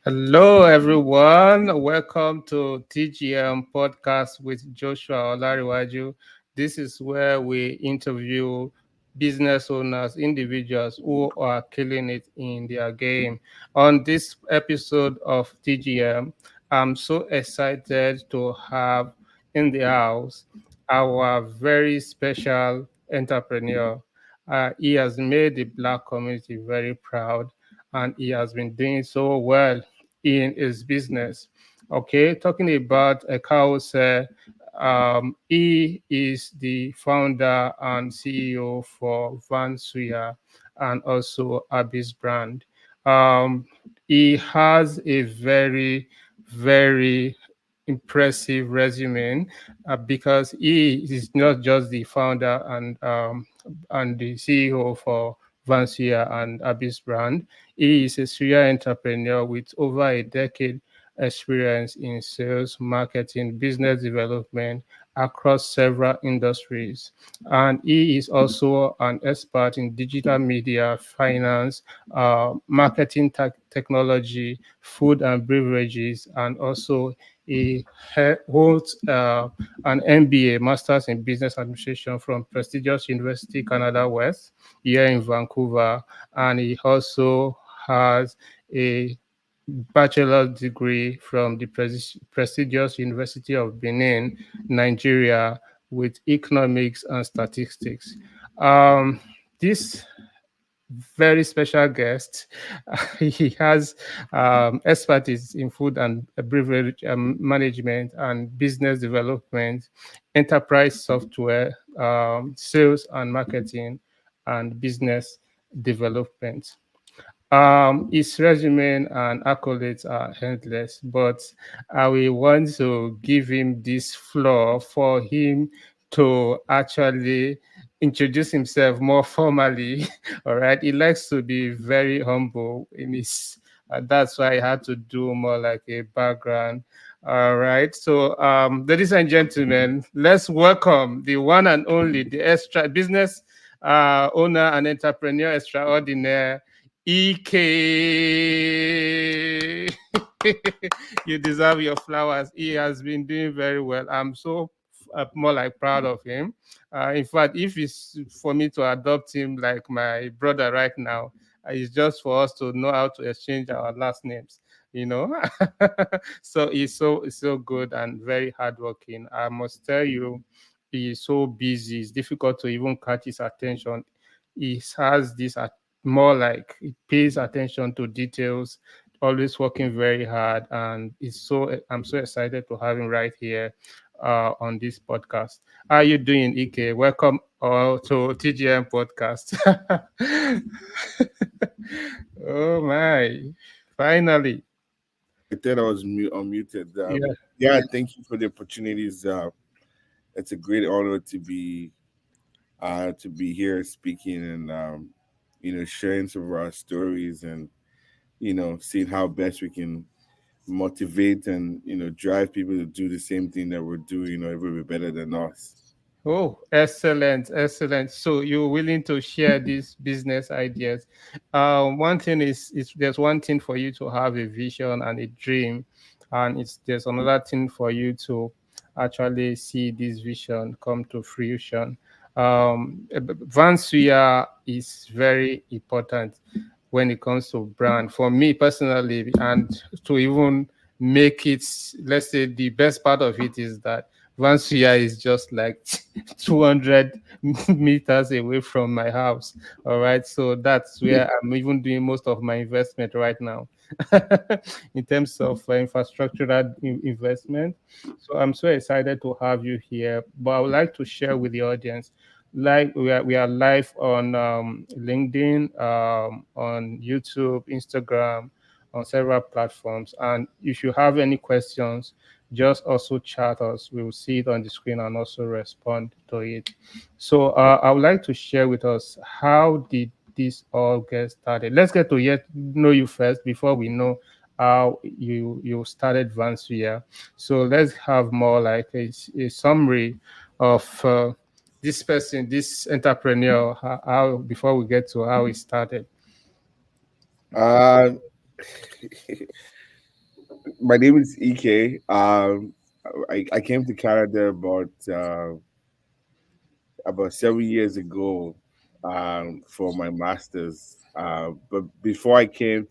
Hello, everyone. Welcome to TGM podcast with Joshua Olanrewaju. This is where we interview business owners, individuals who are killing it in their game. On this episode of TGM, I'm so excited to have in the house our very special entrepreneur. He has made the Black community very proud and he has been doing so well in his business. Okay, talking about Ekaose, he is the founder and CEO for Vansuya and also Hybis brand. Um, he has a very, very impressive resume because he is not just the founder and the CEO for Vansuya and Hybis brand. He is a serial entrepreneur with over a decade experience in sales, marketing, business development across several industries. And he is also an expert in digital media, finance, marketing technology, food and beverages, and also he holds an MBA, Masters in Business Administration from prestigious University Canada West here in Vancouver, and he also has a bachelor's degree from the prestigious University of Benin, Nigeria, with economics and statistics. This very special guest. He has expertise in food and beverage management and business development, enterprise software, sales and marketing, and business development. His resume and accolades are endless, but I will want to give him this floor for him to actually introduce himself more formally. All right, he likes to be very humble in his. That's why I had to do more like a background. All right, so ladies and gentlemen, let's welcome the one and only, the extra business owner and entrepreneur extraordinaire, EK. You deserve your flowers. He has been doing very well. I'm so more like proud of him. In fact, if it's for me to adopt him like my brother right now, it's just for us to know how to exchange our last names. You know, so he's so good and very hardworking. I must tell you, he is so busy. It's difficult to even catch his attention. He has this more like he pays attention to details, always working very hard, and it's so I'm so excited to have him right here on this podcast. How are you doing, Ike? Welcome to TGM podcast. Oh my! Finally, I thought I was unmuted. yeah. Yeah, thank you for the opportunities. It's a great honor to be here speaking and sharing some of our stories and seeing how best we can motivate and drive people to do the same thing that we're doing, every bit better than us. Oh, excellent, excellent. So you're willing to share these business ideas. One thing is there's one thing for you to have a vision and a dream, and it's there's another thing for you to actually see this vision come to fruition. Vansuya is very important when it comes to brand for me personally, and to even make it, let's say the best part of it is that Vansuya is just like 200 meters away from my house. All right. So that's where I'm even doing most of my investment right now in terms of infrastructural investment. So I'm so excited to have you here. But I would like to share with the audience. Like we are live on LinkedIn, on YouTube, Instagram, on several platforms. And if you have any questions, just also chat us. We will see it on the screen and also respond to it. So I would like to share with us how did this all get started. Let's get to yet know you first before we know how you started Vansuya. So let's have more like a summary of this person, this entrepreneur, how before we get to how he started. Uh, My name is Ek. I came to Canada about 7 years ago for my masters. But before I came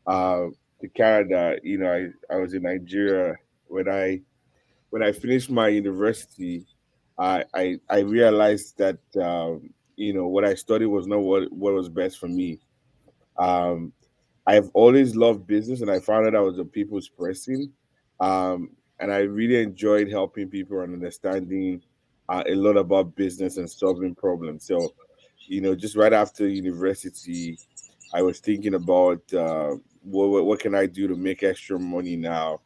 uh, to Canada, I was in Nigeria when I finished my university. I realized that what I studied was not what was best for me. Um, I've always loved business, and I found out I was a people's person. And I really enjoyed helping people and understanding a lot about business and solving problems. So, just right after university, I was thinking about what can I do to make extra money now,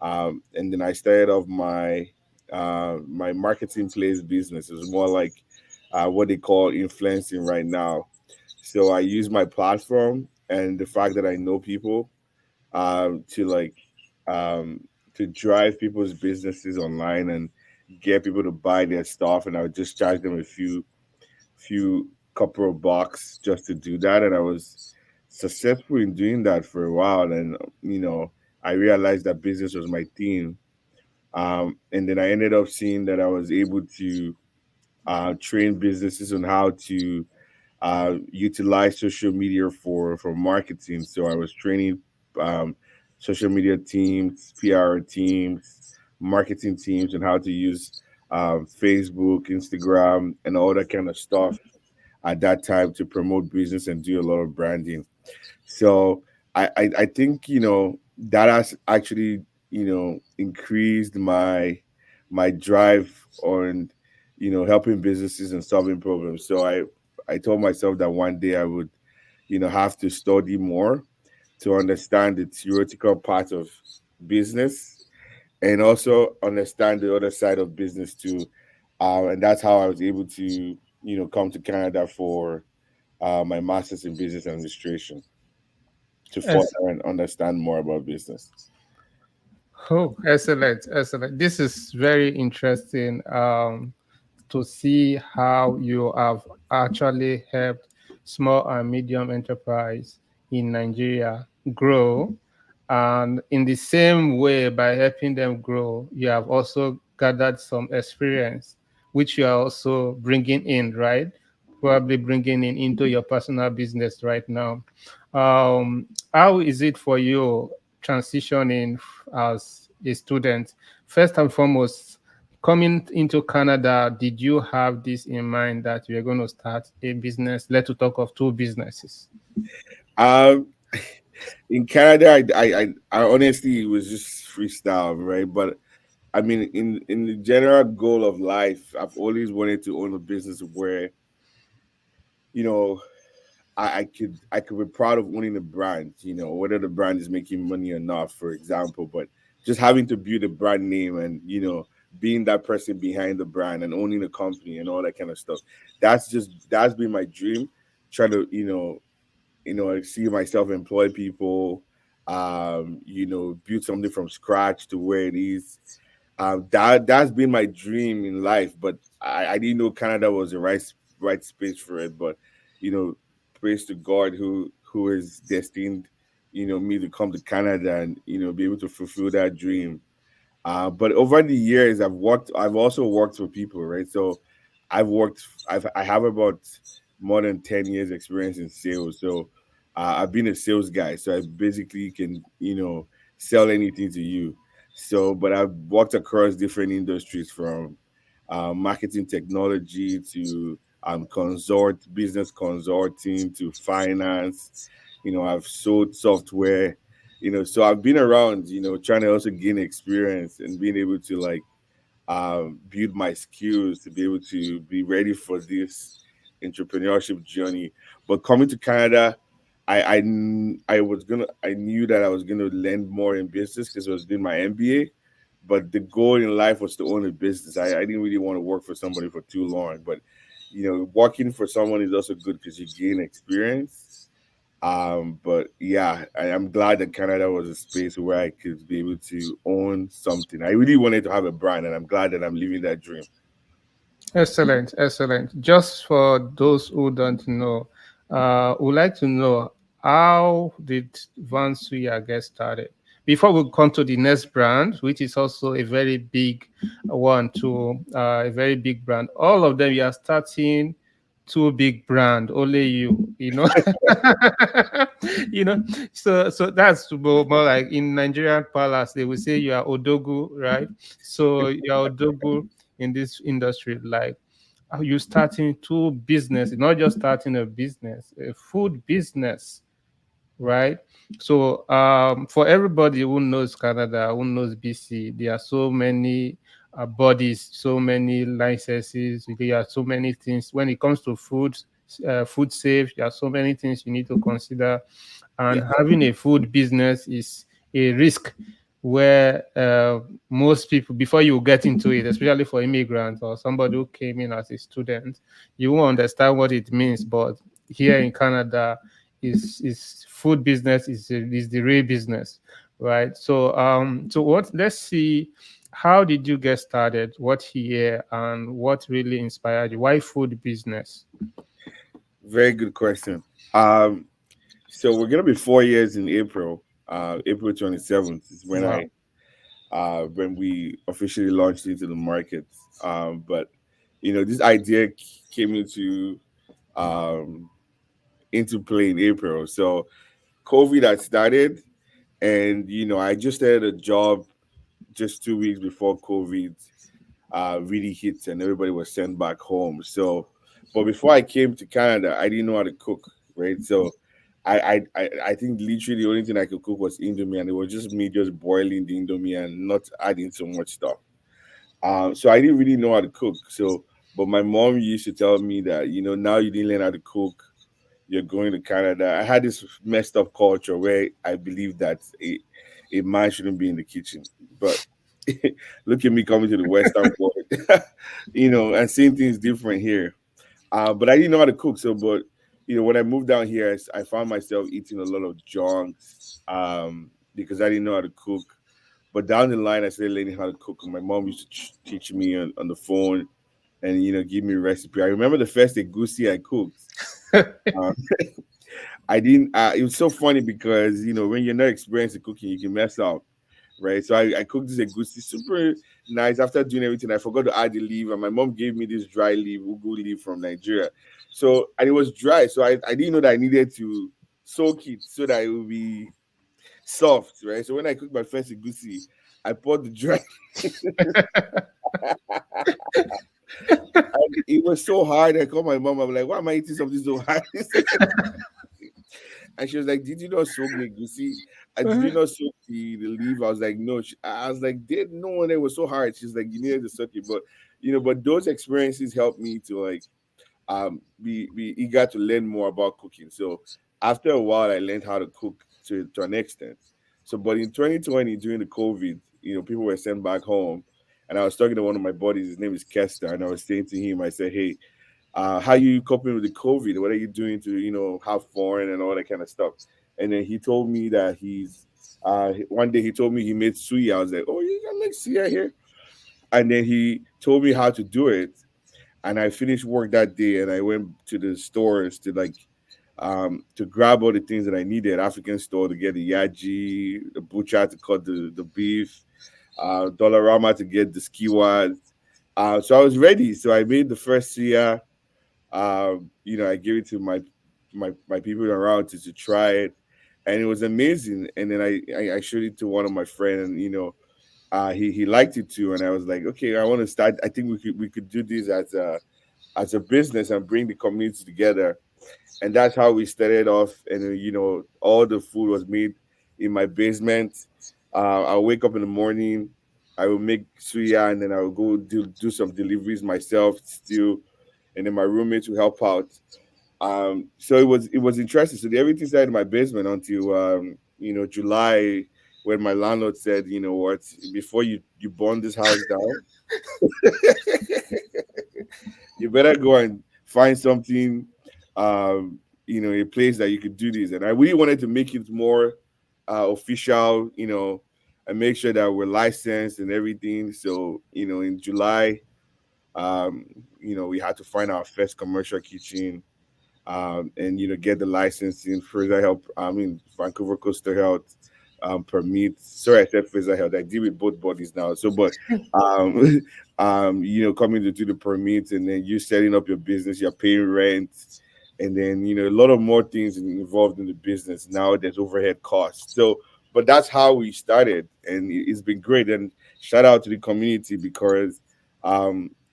and then I started off my marketing place business. It was more like what they call influencing right now. So I use my platform and the fact that I know people to um, to drive people's businesses online and get people to buy their stuff, and I would just charge them a few couple of bucks just to do that, and I was successful in doing that for a while, and I realized that business was my theme, and then I ended up seeing that I was able to train businesses on how to utilize social media for marketing. So I was training um, social media teams, PR teams, marketing teams, and how to use Facebook, Instagram, and all that kind of stuff at that time to promote business and do a lot of branding. So I think that has actually increased my drive on helping businesses and solving problems. So I told myself that one day I would have to study more to understand the theoretical part of business and also understand the other side of business too. And that's how I was able to come to Canada for my master's in business administration to further Yes. and understand more about business. Oh, excellent, excellent. This is very interesting to see how you have actually helped small and medium enterprise in Nigeria grow. And in the same way, by helping them grow, you have also gathered some experience, which you are also bringing in, right? Probably bringing in into your personal business right now. How is it for you transitioning as a student? First and foremost, coming into Canada, did you have this in mind that you're going to start a business? Let's talk of two businesses. Um, in Canada, I honestly it was just freestyle, right? But I mean, in the general goal of life, I've always wanted to own a business where you know I could be proud of owning a brand, whether the brand is making money or not, for example, but just having to build a brand name and being that person behind the brand and owning the company and all that kind of stuff. That's been my dream. Try to I see myself employ people, build something from scratch to where it is. That's been my dream in life, but I didn't know Canada was the right space for it. But you know, praise to God who is destined, me to come to Canada and be able to fulfill that dream. But over the years, I've also worked for people, right? So I've worked. I have about more than 10 years experience in sales. So I've been a sales guy. So I basically can sell anything to you. So, but I've worked across different industries from marketing technology to business consulting to finance. I've sold software, so I've been around, trying to also gain experience and being able to build my skills to be able to be ready for this entrepreneurship journey. But coming to Canada, I knew that I was gonna learn more in business because I was doing my MBA. But the goal in life was to own a business. I didn't really want to work for somebody for too long. But working for someone is also good because you gain experience. But yeah, I'm glad that Canada was a space where I could be able to own something. I really wanted to have a brand, and I'm glad that I'm living that dream. Excellent, excellent. Just for those who don't know, would like to know how did Vansuya get started? before we come to the next brand, which is also a very big one to a very big brand, all of them you are starting too big brand, only you know. You know, so that's more like in Nigerian palace, they will say you are Odogu, right? So you are Odogu in this industry, like you starting two business, not just starting a business, a food business, right? So for everybody who knows Canada, who knows BC, there are so many bodies, so many licenses. There are so many things when it comes to food, food safe. There are so many things you need to consider, Yeah. and having a food business is a risk where most people, before you get into it, especially for immigrants or somebody who came in as a student, you won't understand what it means. But here in Canada, is food business is the real business, right? So what? Let's see. How did you get started? What year and what really inspired you? Why food business? Very good question. Um, so we're gonna be 4 years in April. April 27th is Wow. when we officially launched into the market. But this idea came um, into play in April. So COVID had started, and I just had a job just 2 weeks before COVID really hit, and everybody was sent back home. So, but before I came to Canada, I didn't know how to cook, right? So, I think literally the only thing I could cook was Indomie, and it was just me just boiling the Indomie and not adding so much stuff. So I didn't really know how to cook. So, but my mom used to tell me that now you didn't learn how to cook, you're going to Canada. I had this messed up culture where I believe that a man shouldn't be in the kitchen. But look at me coming to the Western world, and seeing things different here. But I didn't know how to cook. So, but when I moved down here, I found myself eating a lot of junks because I didn't know how to cook. But down the line, I started learning how to cook. And my mom used to teach me on the phone and give me a recipe. I remember the first egusi I cooked. Uh, I didn't. It was so funny because when you're not experienced in cooking, you can mess up, right? So I cooked this egusi super nice. After doing everything, I forgot to add the leaf, and my mom gave me this dry leaf, ugu leaf from Nigeria. So and it was dry, so I didn't know that I needed to soak it so that it would be soft, right? So when I cooked my first egusi, I poured the dry. And it was so hard. I called my mom. I'm like, "Why am I eating something so hard?" And she was like, "Did you not soak the goosey? Did you not soak the leaf?" I was like, "No." I was like, "Did no one?" It was so hard. She's like, "You needed to soak it," but but those experiences helped me to like be eager to learn more about cooking. So after a while, I learned how to cook to an extent. So, but in 2020 during the COVID, people were sent back home, and I was talking to one of my buddies. His name is Kester, and I was saying to him, I said, "Hey, how you coping with the COVID? What are you doing to have fun and all that kind of stuff?" And then he told me that he's one day he told me he made suya. I was like, "Oh, you can make suya here?" And then he told me how to do it. And I finished work that day, and I went to the stores to to grab all the things that I needed. African store to get the yaji, the butcher to cut the beef, Dollarama to get the skiwas. So I was ready. So I made the first suya. I gave it to my people around to try it, and it was amazing. And then I showed it to one of my friends, and he liked it too. And I was like, okay, I want to start. I think we could do this as a business and bring the community together. And that's how we started off. And then, all the food was made in my basement. I'll wake up in the morning. I will make suya, and then I will go do some deliveries myself still, and then my roommates will help out. So it was interesting. So everything started in my basement until July, when my landlord said, "You know what? Before you burn this house down, you better go and find something, a place that you could do this." And I really wanted to make it more official, and make sure that we're licensed and everything. So in July, um, we had to find our first commercial kitchen, and get the licensing, further help. I mean, Vancouver Coastal Health permits. Sorry, I said physical health. I deal with both bodies now. So, but um, coming to do the permits, and then you setting up your business, you're paying rent, and then a lot of more things involved in the business. Now there's overhead costs. So, but that's how we started, and it's been great. And shout out to the community because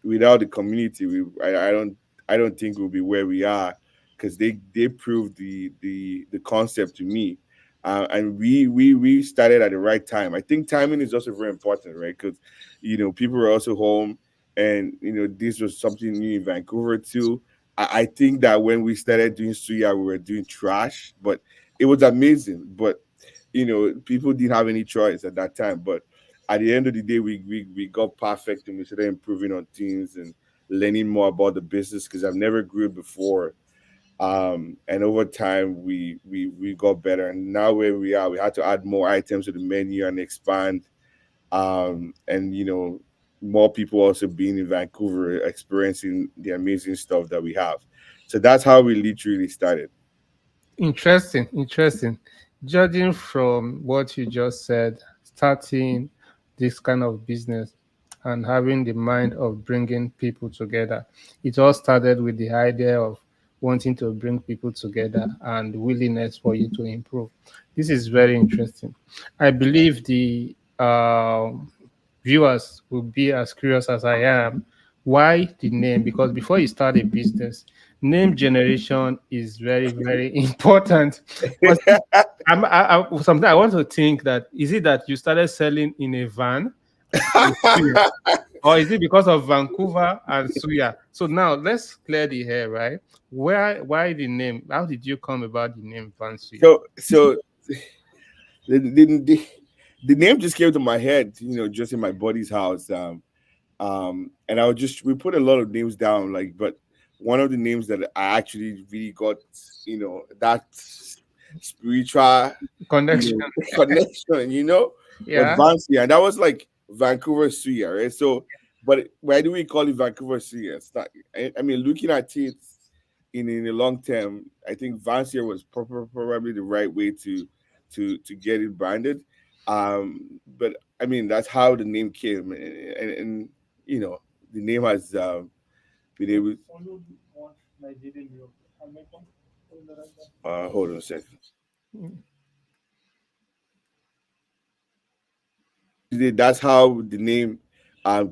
without the community, I don't think we'll be where we are because they proved the concept to me, and we started at the right time. I think timing is also very important, right? Because people were also home, and this was something new in Vancouver too. I think that when we started doing suya, we were doing trash, but it was amazing. But people didn't have any choice at that time. But at the end of the day, we got perfect, and we started improving on things and learning more about the business because I've never grew it before. And over time we got better, and now where we are, we had to add more items to the menu and expand. And more people also being in Vancouver experiencing the amazing stuff that we have. So that's how we literally started. Interesting, interesting. Judging from what you just said, starting this kind of business and having the mind of bringing people together, it all started with the idea of wanting to bring people together and willingness for you to improve. This is very interesting. I believe the viewers will be as curious as I am. Why the name? Because before you start a business, name generation is very, very important. Because sometimes I want to think that is it that you started selling in a van with Suya, or is it because of Vancouver and Suya? So now let's clear the hair, right? Why the name? How did you come about the name Vansuya? So the the name just came to my head, just in my buddy's house. And I would just we put a lot of names down, like, but one of the names that I actually really got, that spiritual, Connection. connection, was Yeah. Vansuya, and that was like Vancouver Suya, right? So, but why do we call it Vancouver Suya? It's not, I mean, looking at it in the long term, I think Vansuya was probably the right way to get it branded. But I mean, that's how the name came, and you know, the name has been able. Hold on a second. That's how the name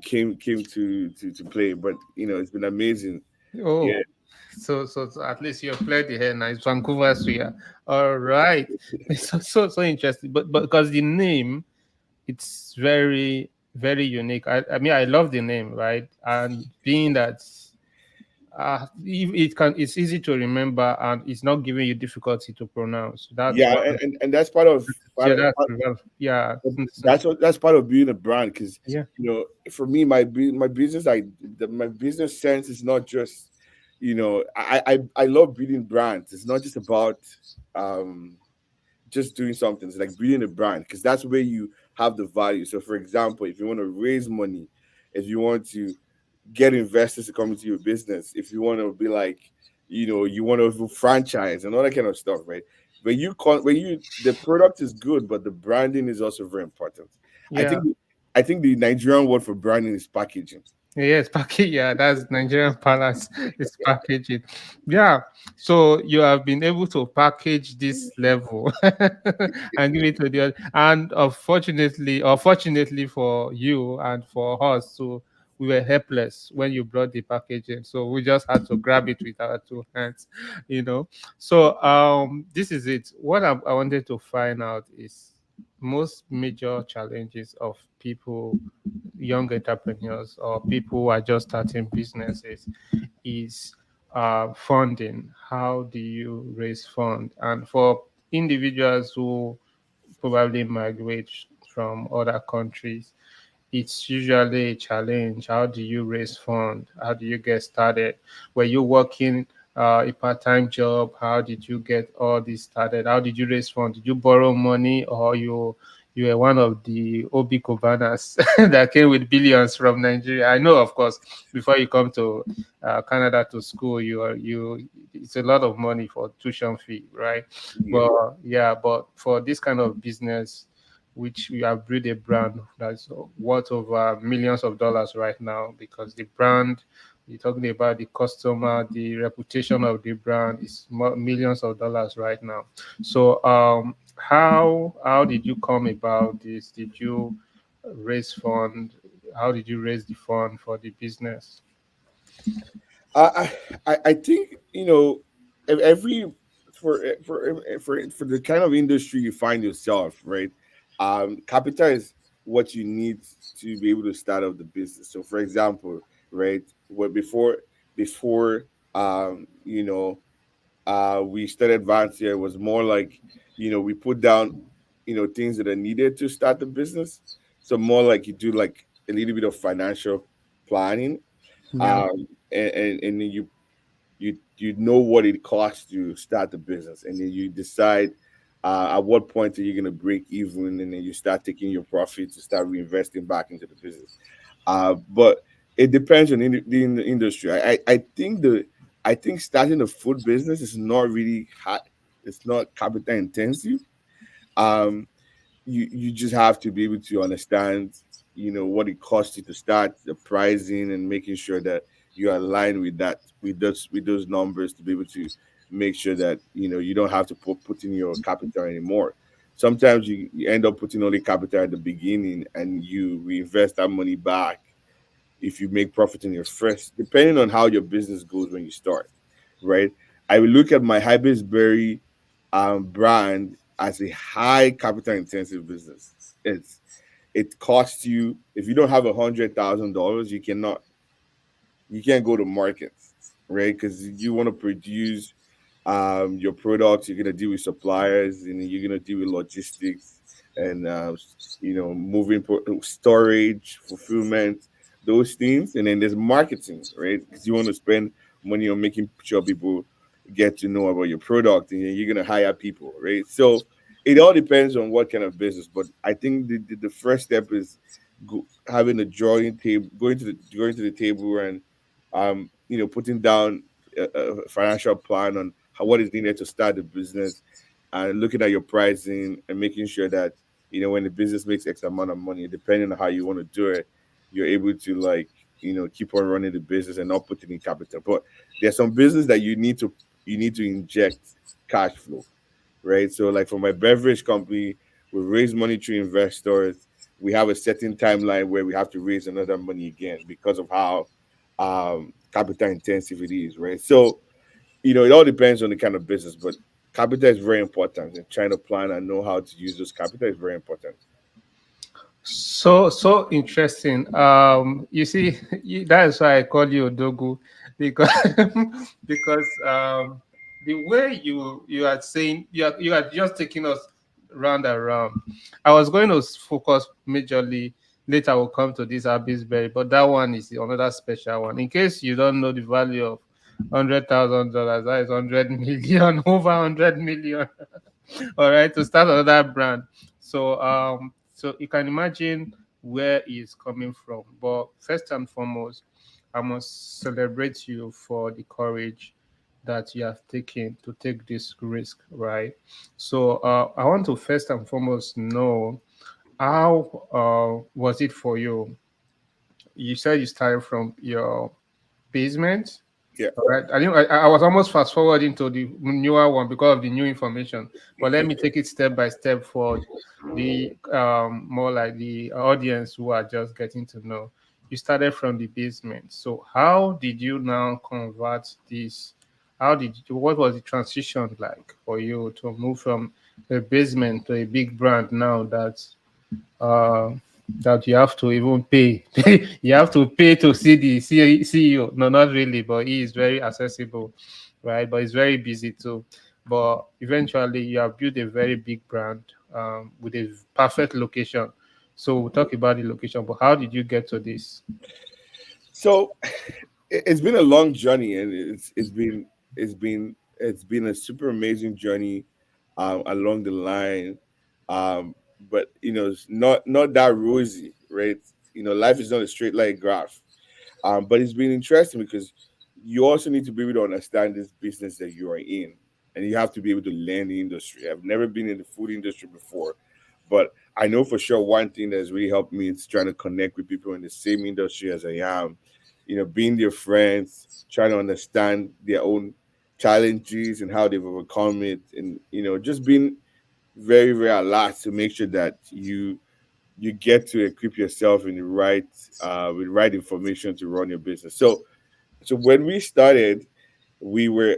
came to play. But it's been amazing. Oh, Yeah, so at least you have played the hair nice. Vancouver Suya. All right. So interesting. But because the name, it's very, very unique. I mean, I love the name, right? And being that it's easy to remember and it's not giving you difficulty to pronounce. That's yeah, one. and that's part of Yeah, yeah. that's part of being a brand because Yeah. for me my business my business sense is not just I love building brands. It's not just about um just doing something. It's like building a brand because that's where you have the value. So for example, if you want to raise money, if you want to get investors to come into your business, if you want to be like, you want to do franchise and all that kind of stuff, right? When you the product is good, but the branding is also very important. I Yeah. think I think the Nigerian word for branding is packaging. Yes, package. Yeah, that's Nigerian Palace. It's packaging. Yeah. So you have been able to package this level and give it to the other. And unfortunately, or fortunately for you and for us, so we were helpless when you brought the packaging. So we just had to grab it with our two hands, you know. So this is it. What I wanted to find out is most major challenges of people, young entrepreneurs or people who are just starting businesses, is funding. How do you raise fund? And for individuals who probably migrate from other countries, it's usually a challenge. How do you raise fund? How do you get started? Were you working a part-time job? How did you get all this started? How did you raise fund? Did you borrow money, or you were one of the Obi Kobanas that came with billions from Nigeria? I know, of course, before you come to Canada to school, you it's a lot of money for tuition fee, right? Yeah. But yeah, but for this kind of business, which you have built a brand that's worth over millions of dollars right now, because the brand you're talking about, the customer, the reputation of the brand is millions of dollars right now. So how did you come about this? Did you raise fund? How did you raise the fund for the business? I think every for the kind of industry you find yourself, right? Capital is what you need to be able to start up the business. So, for example, right, where before we started Vansuya, it was more like we put down things that are needed to start the business. So more like you do like a little bit of financial planning, Yeah. and then you know what it costs to start the business, and then you decide at what point are you going to break even, and then you start taking your profits to start reinvesting back into the business. But it depends on the industry. I think starting a food business is not really hard. It's not capital intensive. Um, you just have to be able to understand what it costs you to start the pricing, and making sure that you're aligned with that, with those numbers, to be able to make sure that you don't have to put in your capital anymore. Sometimes you end up putting only capital at the beginning, and you reinvest that money back if you make profit in your first, depending on how your business goes when you start, right? I will look at my Hybis berry brand as a high capital intensive business. It costs you, if you don't have $100,000, you can't go to markets, right? Because you want to produce your products, you're gonna deal with suppliers, and you're gonna deal with logistics, and moving storage, fulfillment, those things. And then there's marketing, right? Because you want to spend money on making sure people get to know about your product, and then you're gonna hire people, right? So it all depends on what kind of business. But I think the first step is having a drawing table, going to the table, and putting down a financial plan on what is needed to start the business, and looking at your pricing, and making sure that when the business makes X amount of money, depending on how you want to do it, you're able to like keep on running the business and not putting in capital. But there's some business that you need to inject cash flow, right? So like for my beverage company, we raise money through investors. We have a certain timeline where we have to raise another money again because of how capital intensive it is, right? So it all depends on the kind of business, but capital is very important, and trying to plan and know how to use those capital is very important. So interesting. You see, that is why I call you Odogu, because because the way you are saying, you are just taking us round and round. I was going to focus majorly. Later, we'll come to this Abbey's, but that one is another special one. In case you don't know the value of $100,000, that is 100 million, over 100 million. All right, to start another brand. So you can imagine where he's coming from. But first and foremost, I must celebrate you for the courage that you have taken to take this risk, right? So I want to first and foremost know, how was it for you? You said you started from your basement. Yeah. All right. I was almost fast forwarding to the newer one because of the new information. But let me take it step by step for the more like the audience who are just getting to know. You started from the basement. So how did you now convert this? What was the transition like for you to move from a basement to a big brand now uh, that you have to even pay. You have to pay to see the CEO. No, not really, but he is very accessible, right? But he's very busy too. But eventually, you have built a very big brand with a perfect location. So we'll talk about the location. But how did you get to this? So it's been a long journey, and it's been a super amazing journey along the line. But it's not that rosy, right? Life is not a straight line graph. But it's been interesting because you also need to be able to understand this business that you are in, and you have to be able to learn the industry. I've never been in the food industry before, But I know for sure one thing that's really helped me is trying to connect with people in the same industry as I am. Being their friends, trying to understand their own challenges and how they've overcome it, and just being very, very alert to make sure that you get to equip yourself in the right with right information to run your business. So when we started, we were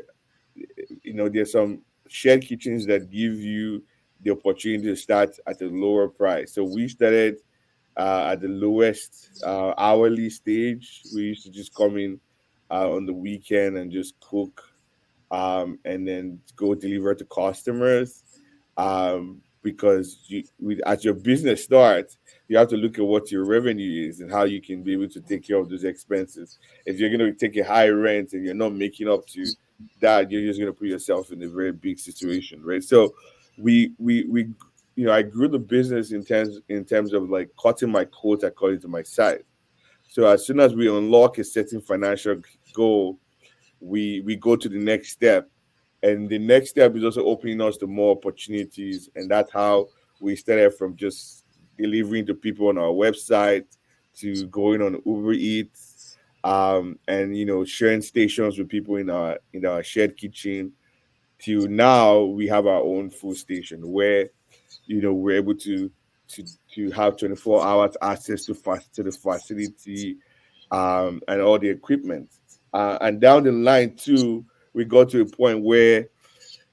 there's some shared kitchens that give you the opportunity to start at a lower price. So we started at the lowest hourly stage. We used to just come in on the weekend and just cook, and then go deliver to customers. Because as your business starts, you have to look at what your revenue is and how you can be able to take care of those expenses. If you're going to take a high rent and you're not making up to that, you're just going to put yourself in a very big situation, right? So we I grew the business in terms of like cutting my coat according to my size. So as soon as we unlock a certain financial goal, we go to the next step, and the next step is also opening us to more opportunities. And that's how we started, from just delivering to people on our website to going on Uber Eats, and sharing stations with people in our shared kitchen, to now we have our own food station where we're able to to have 24 hours access to the facility, and all the equipment. And down the line too, we got to a point where,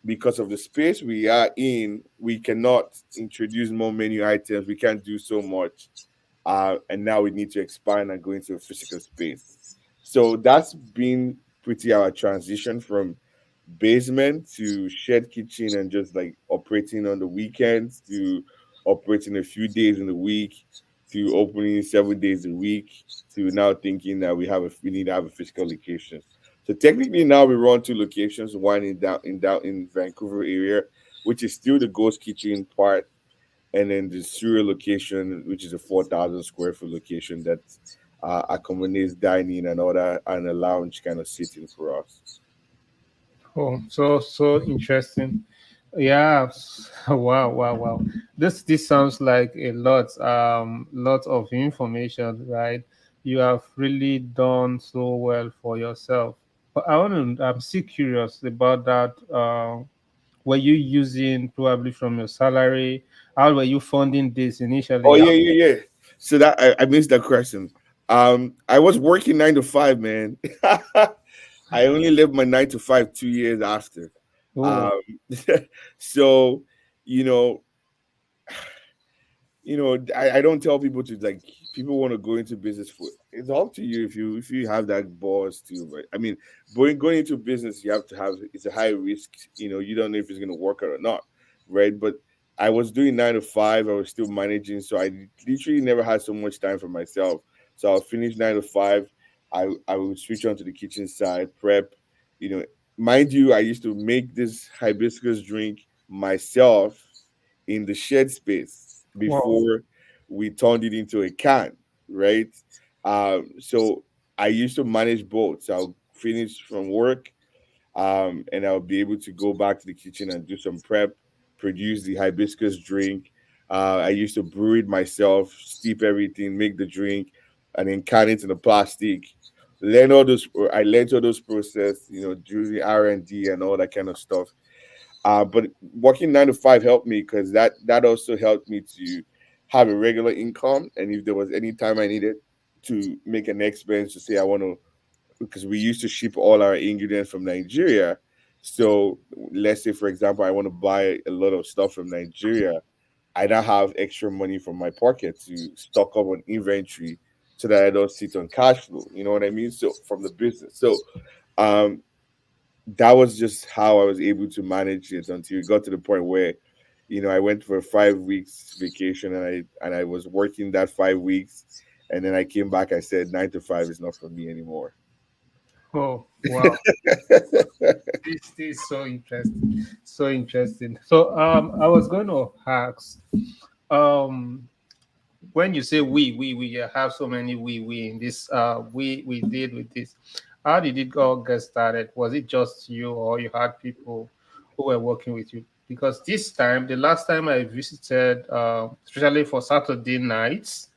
because of the space we are in, we cannot introduce more menu items. We can't do so much, and now we need to expand and go into a physical space. So that's been pretty our transition from basement to shared kitchen, and just like operating on the weekends to operating a few days in the week to opening 7 days a week to now thinking that we need to have a physical location. So technically now we run two locations, one in Vancouver area, which is still the ghost kitchen part, and then the Surrey location, which is a 4,000 square foot location that accommodates dining and other and a lounge kind of sitting for us. Oh, so interesting. Yeah. Wow, wow, wow. This sounds like a lot of information, right? You have really done so well for yourself. But I'm still curious about that. Were you using probably from your salary? How were you funding this Oh initially? yeah, yeah, yeah. So that I missed that question. I was working 9 to 5, man. I only left my 9 to 5 2 years after. Oh, Um, so you know, I don't tell people to, like, people want to go into business. For it's up to you if you have that balls too. But I mean, going into business, you have to have, it's a high risk. You don't know if it's going to work out or not, right? But I was doing 9 to 5. I was still managing, so I literally never had so much time for myself. So I'll finish 9 to 5. I would switch on to the kitchen side, prep. You know, mind you, I used to make this hibiscus drink myself in the shed space wow. before we turned it into a can, right? So I used to manage both. So I'll finish from work, and I'll be able to go back to the kitchen and do some prep, produce the hibiscus drink. I used to brew it myself, steep everything, make the drink, and then can it in the plastic. I learned all those process, during the R&D and all that kind of stuff. But working 9 to 5 helped me, because that also helped me to have a regular income. And if there was any time I needed to make an expense, to say I want to, because we used to ship all our ingredients from Nigeria. So let's say, for example, I want to buy a lot of stuff from Nigeria. I now have extra money from my pocket to stock up on inventory, so that I don't sit on cash flow. You know what I mean? So from the business. So um that was just how I was able to manage it, until it got to the point where, I went for a 5 weeks vacation, and I was working that 5 weeks, and then I came back. I said 9 to 5 is not for me anymore. Oh, wow. This is so interesting. So interesting. So I was going to ask, um when you say we have so many we in this we did with this, how did it all get started? Was it just you, or you had people who were working with you? because this time, the last time I visited, especially for Saturday nights,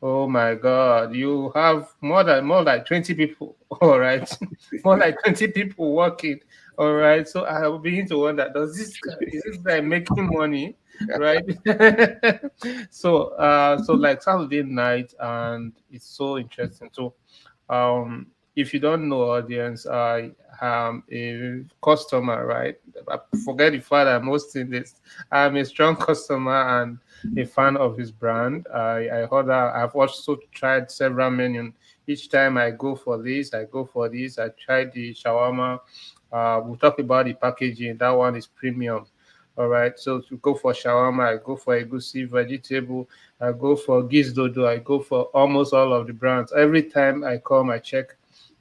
oh my God, you have more like 20 people, all right, more like 20 people working, all right. So I will begin to wonder, is this guy making money, right? So like Saturday night, and it's so interesting. So if you don't know, audience, I am a customer, right? I forget the fact I'm hosting this. I'm a strong customer and a fan of his brand. I've also tried several menus. Each time I go for this, I go for this. I tried the shawarma. We'll talk about the packaging. That one is premium. All right. So to go for shawarma, I go for egusi, vegetable. I go for gizdodo. I go for almost all of the brands. Every time I come, I check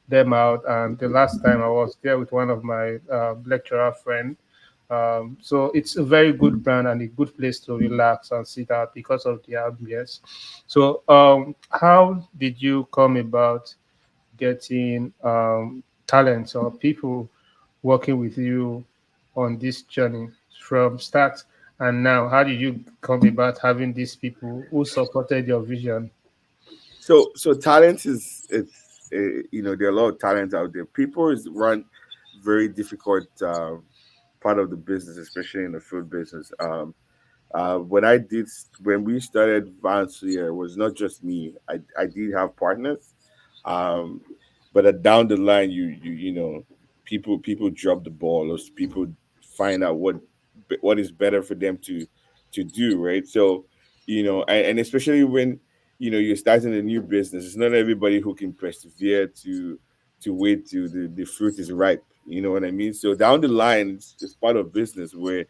them out. And the last time I was there with one of my lecturer friend. So it's a very good brand and a good place to relax and sit out because of the ambience. So how did you come about getting talents or people working with you on this journey from start and now? How did you come about having these people who supported your vision? So talent is it's there are a lot of talent out there. People is run very difficult part of the business, especially in the food business. When we started Vansuya, it was not just me. I did have partners, um, but down the line, people drop the ball, or people find out what is better for them to do, right? So, and especially when you're starting a new business, it's not everybody who can persevere to wait till the fruit is ripe. You know what I mean? So down the line, it's part of business where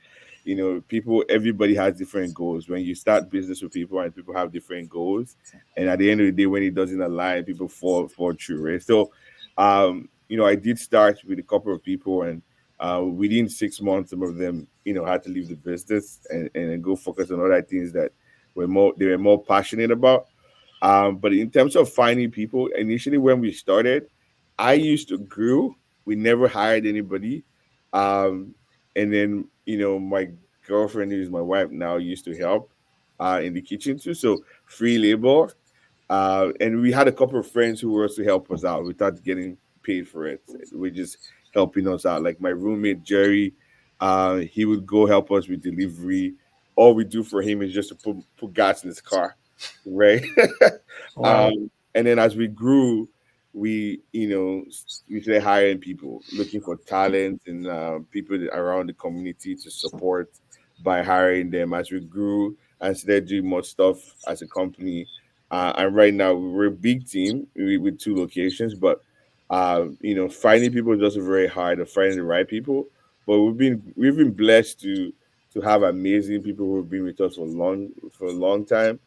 everybody has different goals. When you start business with people and people have different goals, and at the end of the day, when it doesn't align, people fall through, right? So I did start with a couple of people, and within 6 months, some of them had to leave the business and go focus on other things that they were more passionate about. But in terms of finding people, initially when we started, I used to grew. We never hired anybody. Um, and then my girlfriend, who's my wife now, used to help in the kitchen too. So free labor. And we had a couple of friends who were also help us out without getting paid for it. We're just helping us out. Like my roommate Jerry, he would go help us with delivery. All we do for him is just to put gas in his car, right? Wow. And then as we grew, we started hiring people, looking for talent and people around the community to support by hiring them. As we grew and started doing more stuff as a company, and right now we're a big team with two locations, but finding people is also very hard to find the right people. But we've been blessed to have amazing people who have been with us for a long time,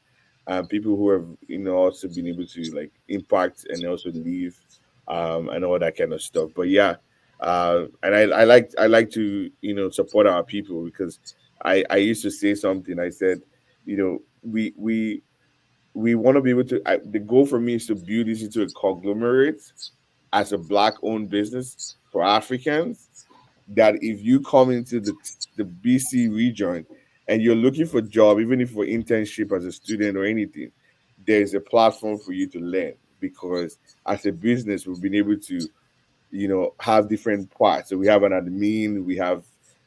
people who have also been able to like impact and also leave, and all that kind of stuff. But yeah, and I like to support our people because I used to say something. I said, we want to be able to. The goal for me is to build this into a conglomerate as a black-owned business for Africans. That if you come into the BC region and you're looking for a job, even if for internship as a student or anything, there's a platform for you to learn because as a business, we've been able to have different parts. So we have an admin, we have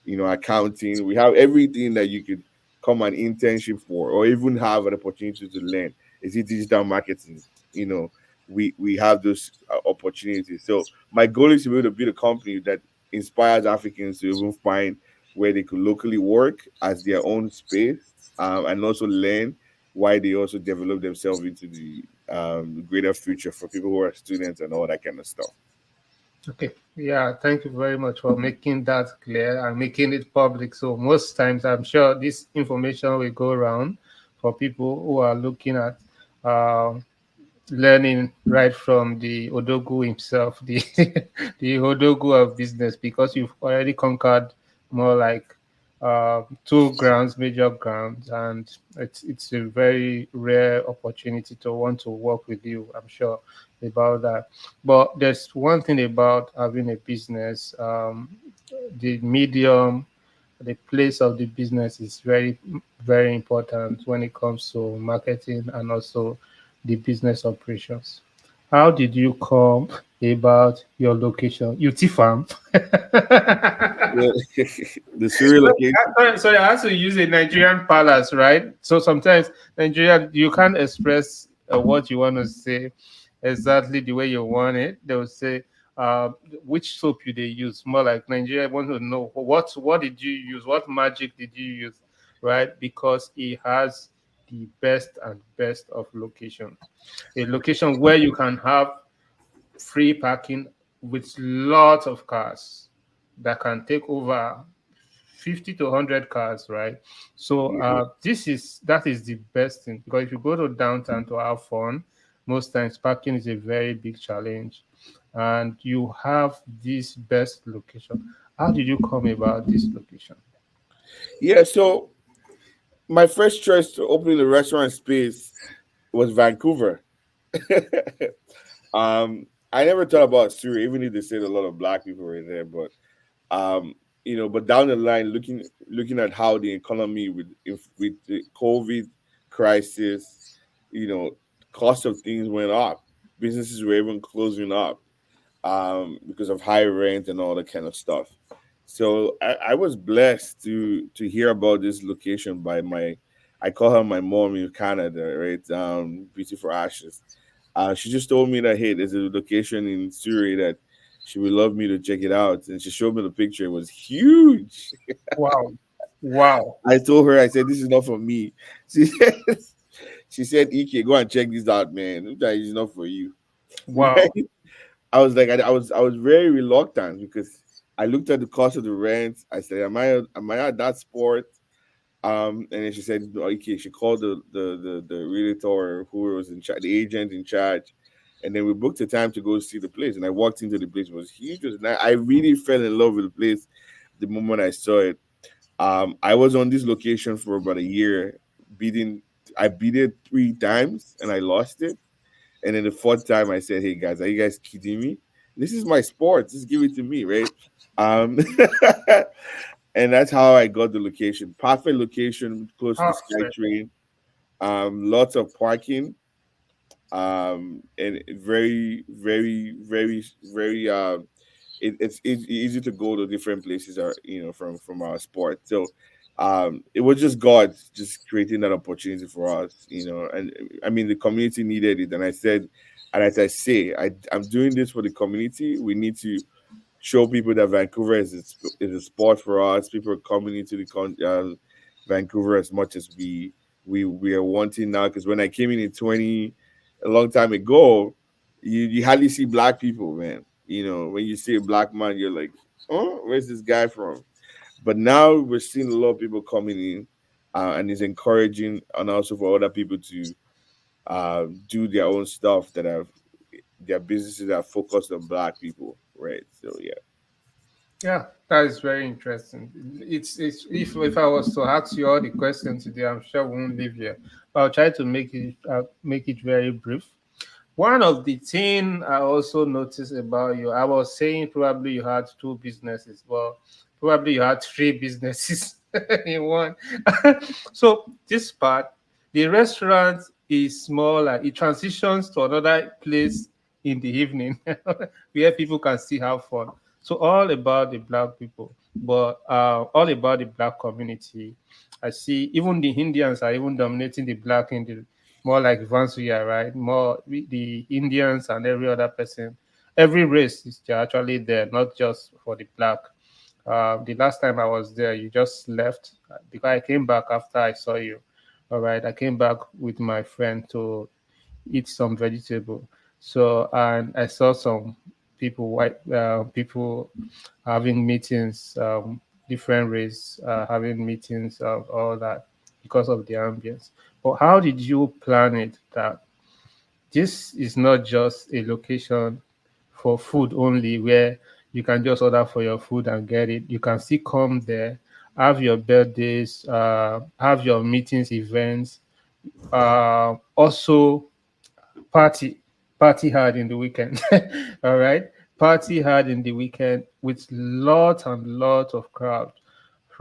accounting, we have everything that you could come an internship for, or even have an opportunity to learn. Is it digital marketing? You know, we have those opportunities. So my goal is to be able to build a company that inspires Africans to even find where they could locally work as their own space, and also learn why they also develop themselves into the greater future for people who are students and all that kind of stuff. Okay. Yeah, thank you very much for making that clear and making it public. So most times I'm sure this information will go around for people who are looking at uh, learning right from the Odogu himself, the the Odogu of business, because you've already conquered more like two grounds, major grounds, and it's a very rare opportunity to want to work with you. I'm sure about that. But there's one thing about having a business, the medium. the place of the business is very, very important when it comes to marketing and also the business operations. How did you come about your location? You farm? Yeah. The Surrey location. Sorry, I have to use a Nigerian palace, right? So sometimes Nigeria, you can't express what you want to say exactly the way you want it. They'll say, uh, which soap you they use? More like Nigeria want to know what did you use? What magic did you use, right? Because it has the best and best of locations. A location where you can have free parking with lots of cars that can take over 50 to 100 cars, right? So Yeah. that is the best thing, because if you go to downtown to have fun, most times parking is a very big challenge, and you have this best location. How did you come about this location? Yeah. So my first choice to opening the restaurant space was Vancouver. I never thought about Surrey, even if they said a lot of black people were there. But um, but down the line, looking at how the economy with the COVID crisis, you know, cost of things went up. Businesses were even closing up because of high rent and all that kind of stuff. So I was blessed to hear about this location by I call her my mom in Canada, right? Beauty for Ashes. She just told me that, hey, there's a location in Surrey that she would love me to check it out, and she showed me the picture. It was huge. Wow. Wow. I told her, I said, this is not for me. She said, she said, Ike, go and check this out, man. That is not for you. Wow. I was like, I was very reluctant because I looked at the cost of the rent. I said, am I at that sport? And then she said, okay, she called the realtor who was in charge, the agent in charge, and then we booked a time to go see the place. And I walked into the place; it was huge. And I really fell in love with the place the moment I saw it. I was on this location for about a year, bidding. I bid it 3 times and I lost it. And then the fourth time, I said, "Hey guys, are you guys kidding me? This is my sport. Just give it to me, right?" Um, and that's how I got the location. Perfect location, close to the Perfect. SkyTrain. Lots of parking. And very, very, very, very. It's easy to go to different places, or from our sport. So, it was just God just creating that opportunity for us, and I mean the community needed it, and I said, and as I say, I'm doing this for the community. We need to show people that Vancouver is a sport for us. People are coming into Vancouver as much as we are wanting now. Because when I came in 20, a long time ago, you hardly see black people, man. When you see a black man, you're like, oh, where's this guy from? But now we're seeing a lot of people coming in, and it's encouraging, and also for other people to do their own stuff that have their businesses that are focused on black people, right? So yeah. Yeah, that is very interesting. It's if I was to ask you all the questions today, I'm sure we won't leave here. But I'll try to make it very brief. One of the thing I also noticed about you, I was saying probably you had two businesses, but probably you had three businesses in one. So this part, the restaurant is more like it transitions to another place in the evening where people can still have fun. So all about the black people, but all about the black community. I see even the Indians are even dominating the black in the more like Vansuya, right? More the Indians and every other person, every race is actually there, not just for the black. The last time I was there, you just left because I came back after I saw you. All right, I came back with my friend to eat some vegetable. So and I saw some white people having meetings, different race having meetings of all that because of the ambience. But how did you plan it that this is not just a location for food only where you can just order for your food and get it. You can still come there, have your birthdays, have your meetings, events, also party, party hard in the weekend. All right, party hard in the weekend with lot and lot of crowd,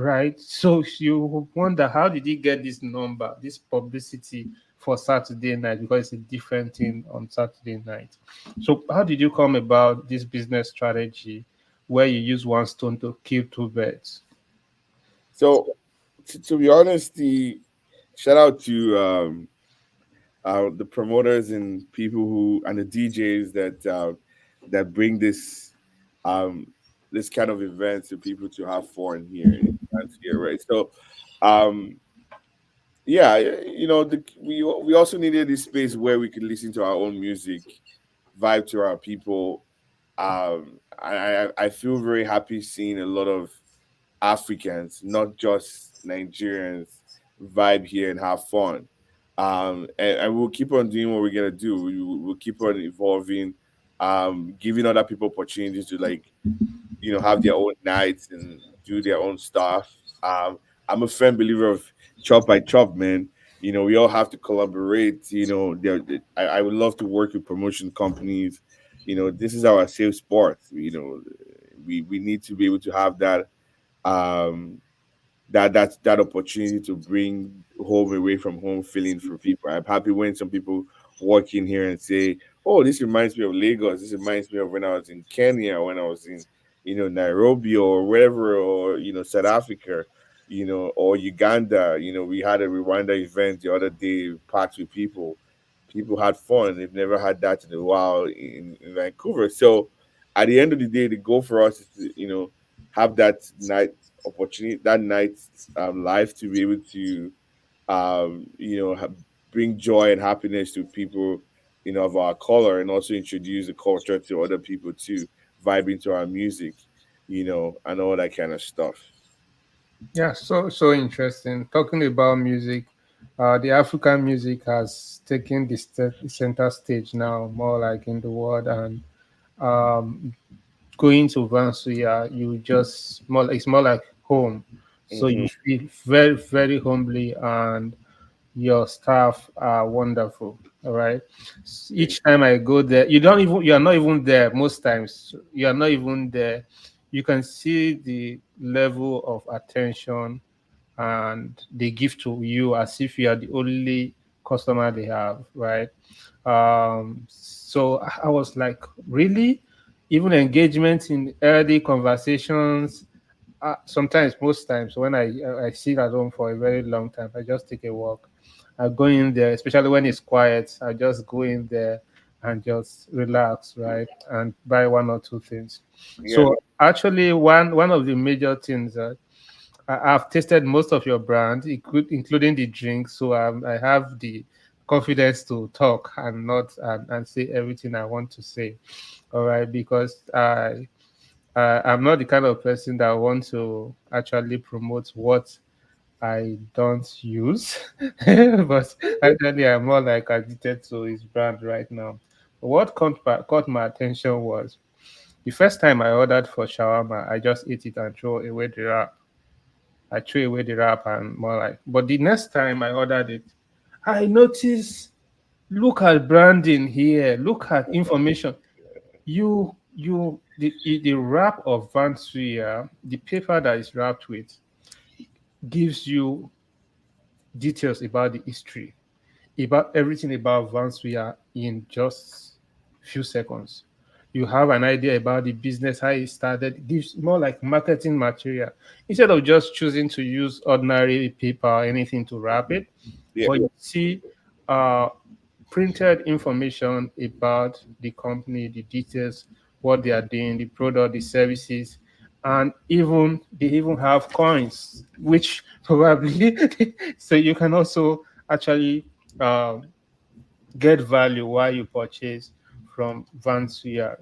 right? So you wonder, how did he get this number, this publicity for Saturday night, because it's a different thing on Saturday night. So how did you come about this business strategy where you use one stone to kill two birds? So, to be honest, the shout out to the promoters and people who and the DJs that bring um, this kind of event to people to have fun here, right? So, um, yeah, we also needed this space where we could listen to our own music, vibe to our people. I feel very happy seeing a lot of Africans, not just Nigerians, vibe here and have fun. And we'll keep on doing what we're gonna do. We'll keep on evolving, giving other people opportunities to have their own nights and do their own stuff. I'm a firm believer of chop by chop, man. We all have to collaborate. I would love to work with promotion companies. This is our safe sport. We need to be able to have um, that opportunity to bring home away from home feeling for people. I'm happy when some people walk in here and say, "Oh, this reminds me of Lagos. This reminds me of when I was in Kenya, when I was in, Nairobi or wherever, or South Africa, or Uganda. We had a Rwanda event the other day, packed with people. People had fun. They've never had that in a while in Vancouver. So, at the end of the day, the goal for us is to, have that night opportunity, that night life to be able to bring joy and happiness to people of our color, and also introduce the culture to other people too, vibing to our music, and all that kind of stuff. Yeah, so interesting. Talking about music, the African music has taken the center stage now, more like in the world, and um, going to Vansuya, you just more it's more like home. So Hmm. you feel very, very humbly, and your staff are wonderful. All right. Yeah. Each time I go there, you are not even there. Most times you are not even there. You can see the level of attention and they give to you as if you are the only customer they have, right? So I was like, really? Even engagement in early conversations. Sometimes, most times, when I sit at home for a very long time, I just take a walk. I go in there, especially when it's quiet. I just go in there and just relax, right, and buy one or two things. Yeah. So actually, one of the major things that I've tasted most of your brand, including the drinks, so I have the confidence to talk and not and say everything I want to say. All right, because I'm not the kind of person that wants to actually promote what I don't use, but actually I'm more like addicted to his brand right now. What caught my attention was the first time I ordered for shawarma, I just ate it and throw away the wrap. I threw away the wrap and more like. But the next time I ordered it, I noticed. Look at branding here. Look at information. The wrap of Vansuya, the paper that is wrapped with, gives you details about the history, about everything about Vansuya in just few seconds. You have an idea about the business, how it started. It gives more like marketing material instead of just choosing to use ordinary paper or anything to wrap it. Yeah. But you see, uh, printed information about the company, the details, what they are doing, the product, the services, and even they even have coins, which probably so you can also actually um, get value while you purchase from Vansuya.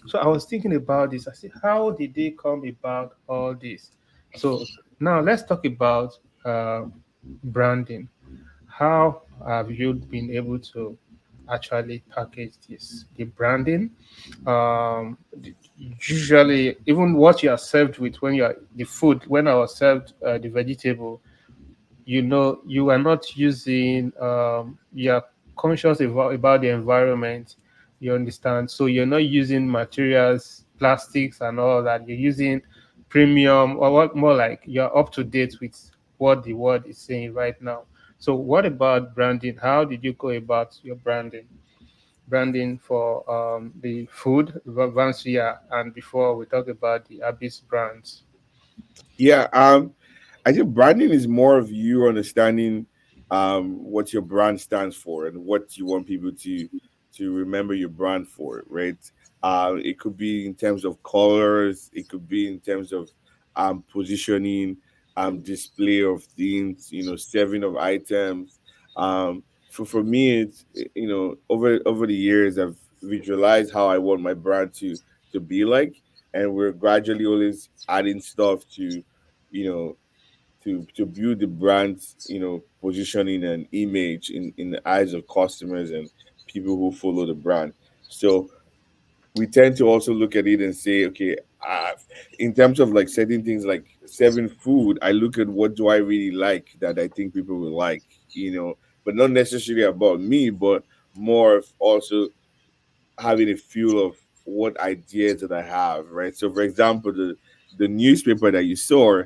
So I was thinking about this. I said, how did they come about all this? So now let's talk about branding. How have you been able to actually package this? The branding, usually even what you are served with when you are the food. When I was served the vegetable, you are not using. You are conscious about the environment. You understand, so you're not using materials, plastics, and all that. You're using premium, or what more like you're up to date with what the world is saying right now. So what about branding? How did you go about your branding for the food, Vansuya, and before we talk about the Hybis brands? Yeah, I think branding is more of you understanding what your brand stands for and what you want people to remember your brand for, right? It could be in terms of colors, it could be in terms of positioning, display of things, serving of items. For me, it's over the years I've visualized how I want my brand to be like, and we're gradually always adding stuff to you know to build the brand's positioning and image in the eyes of customers and people who follow the brand. So we tend to also look at it and say, okay, uh, in terms of like certain things like serving food, I look at what do I really like that I think people will like, but not necessarily about me, but more of also having a feel of what ideas that I have, right? So, for example, the newspaper that you saw,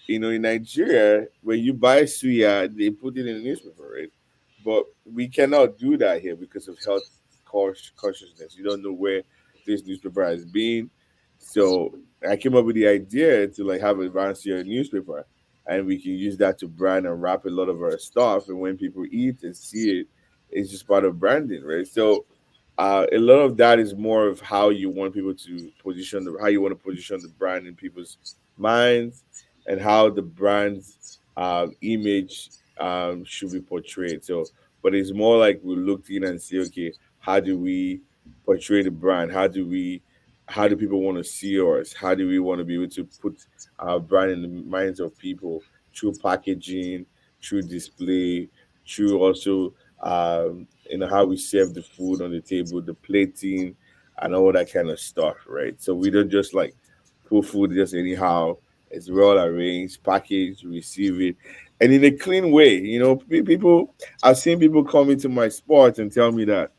in Nigeria, when you buy suya, they put it in the newspaper, right? But we cannot do that here because of health consciousness. You don't know where this newspaper has been. So I came up with the idea to like have a Vansuya newspaper, and we can use that to brand and wrap a lot of our stuff. And when people eat and see it, it's just part of branding, right? So a lot of that is more of how you want people to how you want to position the brand in people's minds, and how the brand's image should be portrayed. So, but it's more like we looked in and say, okay, how do we portray the brand? How do people want to see us? How do we want to be able to put our brand in the minds of people through packaging, through display, through also how we serve the food on the table, the plating, and all that kind of stuff, right? So we don't just like put food just anyhow. It's well arranged, packaged, receive it, and in a clean way. People. I've seen people come into my sport and tell me that,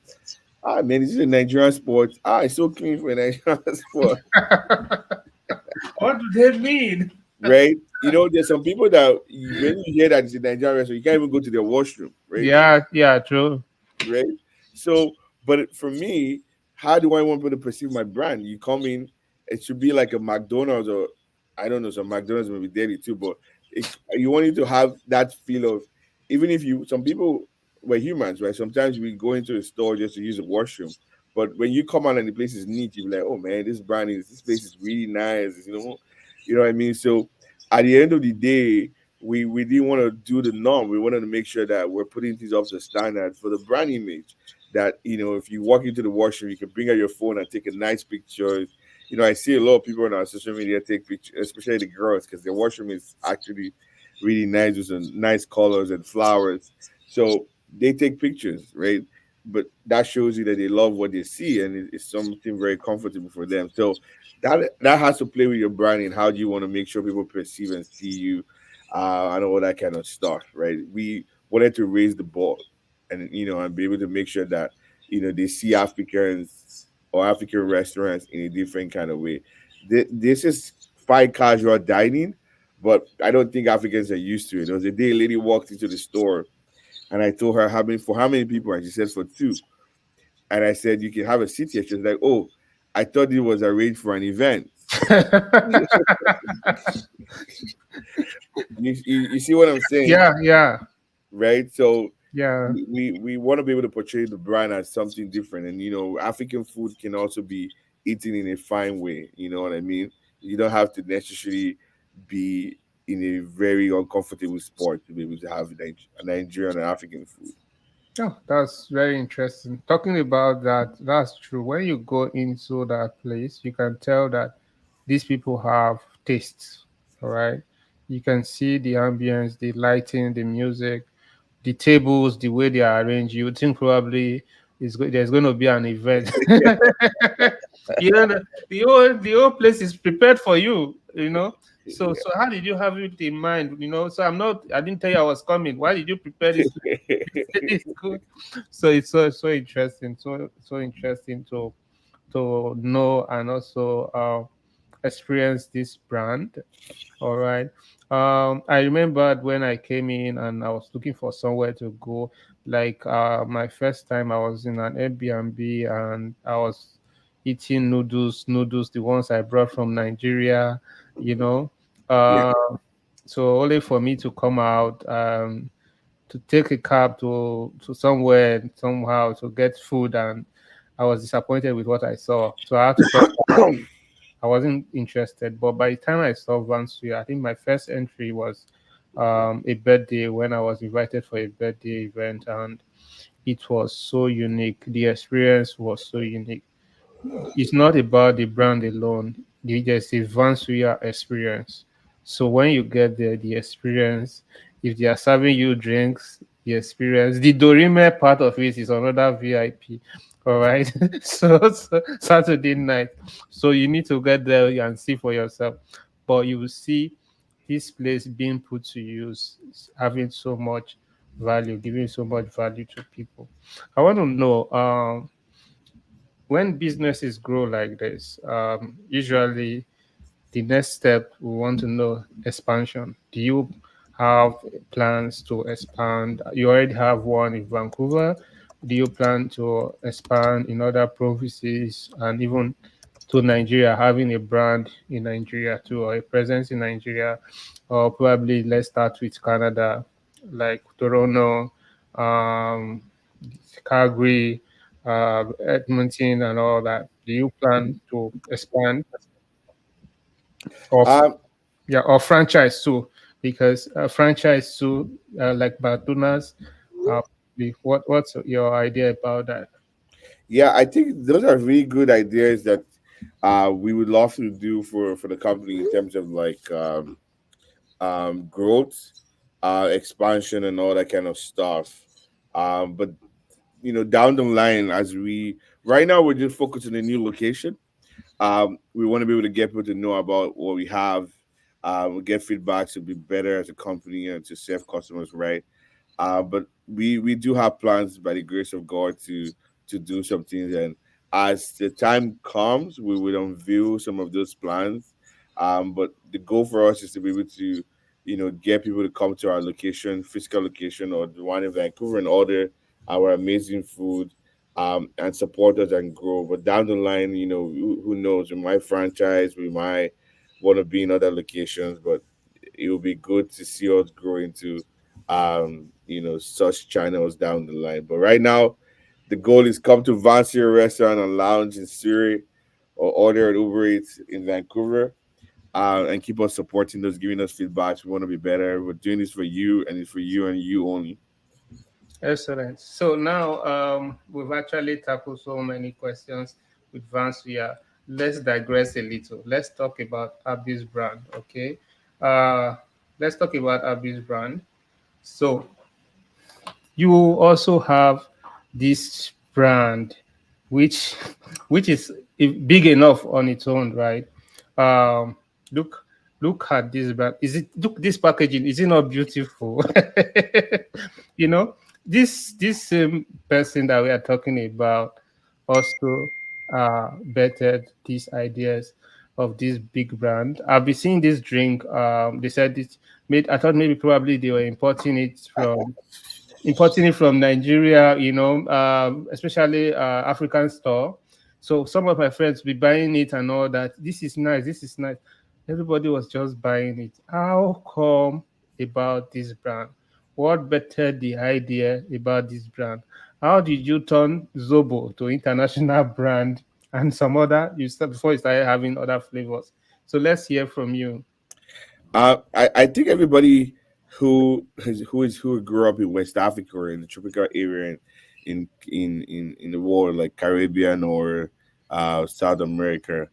man, this is a Nigerian sport. It's so clean for a Nigerian sport, What do they mean? right? There's some people that when you hear that it's a Nigerian restaurant, you can't even go to their washroom, right? Yeah, yeah, true. Right? So, but for me, how do I want people to perceive my brand? You come in, it should be like a McDonald's, or I don't know, some McDonald's may be daily too, but you want it to have that feel of, even if some people were humans, right? Sometimes we go into a store just to use the washroom, but when you come out and the place is neat, you're like, oh man, this place is really nice, you know what I mean? So at the end of the day, we didn't want to do the norm. We wanted to make sure that we're putting things up to standard for the brand image. That if you walk into the washroom, you can bring out your phone and take a nice picture. I see a lot of people on our social media take pictures, especially the girls, because their washroom is actually really nice with some nice colors and flowers. So they take pictures, right? But that shows you that they love what they see, and it's something very comfortable for them. So that has to play with your branding. How do you want to make sure people perceive and see you, and all that kind of stuff, right? We wanted to raise the ball, and be able to make sure that they see Africans or African restaurants in a different kind of way. This is fine casual dining, but I don't think Africans are used to it. There was a day a lady walked into the store, and I told her how many people, and she said for two. And I said, you can have a seat here. She was like, oh, I thought it was arranged for an event. You see what I'm saying, Yeah, yeah, right? So yeah. we want to be able to portray the brand as something different, and African food can also be eaten in a fine way. You know what I mean? You don't have to necessarily be in a very uncomfortable spot to be able to have a Nigerian and African food. Oh, that's very interesting. Talking about that, that's true. When you go into that place, you can tell that these people have tastes. All right. You can see the ambience, the lighting, the music, the tables, the way they are arranged. You would think probably there's going to be an event. The whole place is prepared for you. So how did you have it in mind? So I didn't tell you I was coming. Why did you prepare this? It's good. So it's so interesting, so interesting to know, and also experience this brand. All right. I remembered when I came in and I was looking for somewhere to go. Like my first time, I was in an Airbnb and I was eating noodles, the ones I brought from Nigeria. You know, Yeah. uh, so only for me to come out to take a cab to somewhere somehow to get food, and I was disappointed with what I saw. So I had to turn. I wasn't interested. But by the time I saw Vansuya, I think my first entry was a birthday when I was invited for a birthday event, and it was so unique. The experience was so unique. It's not about the brand alone. There's a Vansuya experience. So when you get there, the experience, if they are serving you drinks, the experience, the Dorime part of it is another VIP. All right. So Saturday night. So you need to get there and see for yourself. But you will see this place being put to use, having so much value, giving so much value to people. I want to know, when businesses grow like this, usually the next step we want to know expansion. Do you have plans to expand? You already have one in Vancouver. Do you plan to expand in other provinces and even to Nigeria, having a brand in Nigeria too, or a presence in Nigeria? Or probably let's start with Canada, like Toronto, um, Calgary, Edmonton, and all that. Do you plan to expand or Um, yeah, or franchise too? Because franchise too, like Batunas, what's your idea about that? yeah, I think those are really good ideas that we would love to do for the company in terms of like growth, expansion, and all that kind of stuff. But down the line, as we right now, we're just focused on a new location. We want to be able to get people to know about what we have. We get feedback to be better as a company and to serve customers right. But we do have plans by the grace of God to do some things, and as the time comes, we will unveil some of those plans. But the goal for us is to be able to, get people to come to our location, physical location, or the one in Vancouver, and order our amazing food, and support us and grow. But down the line, who knows? We might franchise, we might want to be in other locations, but it will be good to see us grow into such channels down the line. But right now, the goal is come to Vansuya Restaurant and Lounge in Surrey or order at Uber Eats in Vancouver. And keep us supporting us, giving us feedbacks. We want to be better. We're doing this for you, and it's for you and you only. Excellent. So now we've actually tackled so many questions with Vansuya. Let's digress a little. Let's talk about Abby's brand. Okay. Uh, let's talk about Abby's brand. So you also have this brand which which is big enough on its own, right? um look look at this brand. Is it, look, this packaging, is it not beautiful? you know, this same person that we are talking about also bettered these ideas of this big brand. I've been seeing this drink. They said it made, I thought maybe probably they were importing it from Nigeria, especially African store. So some of my friends be buying it and all that. This is nice. This is nice. Everybody was just buying it. How come about this brand? What bettered the idea about this brand? How did you turn Zobo to international brand and some other you start before you started having other flavors? So let's hear from you. I think everybody who grew up in West Africa or in the tropical area in the world like Caribbean or South America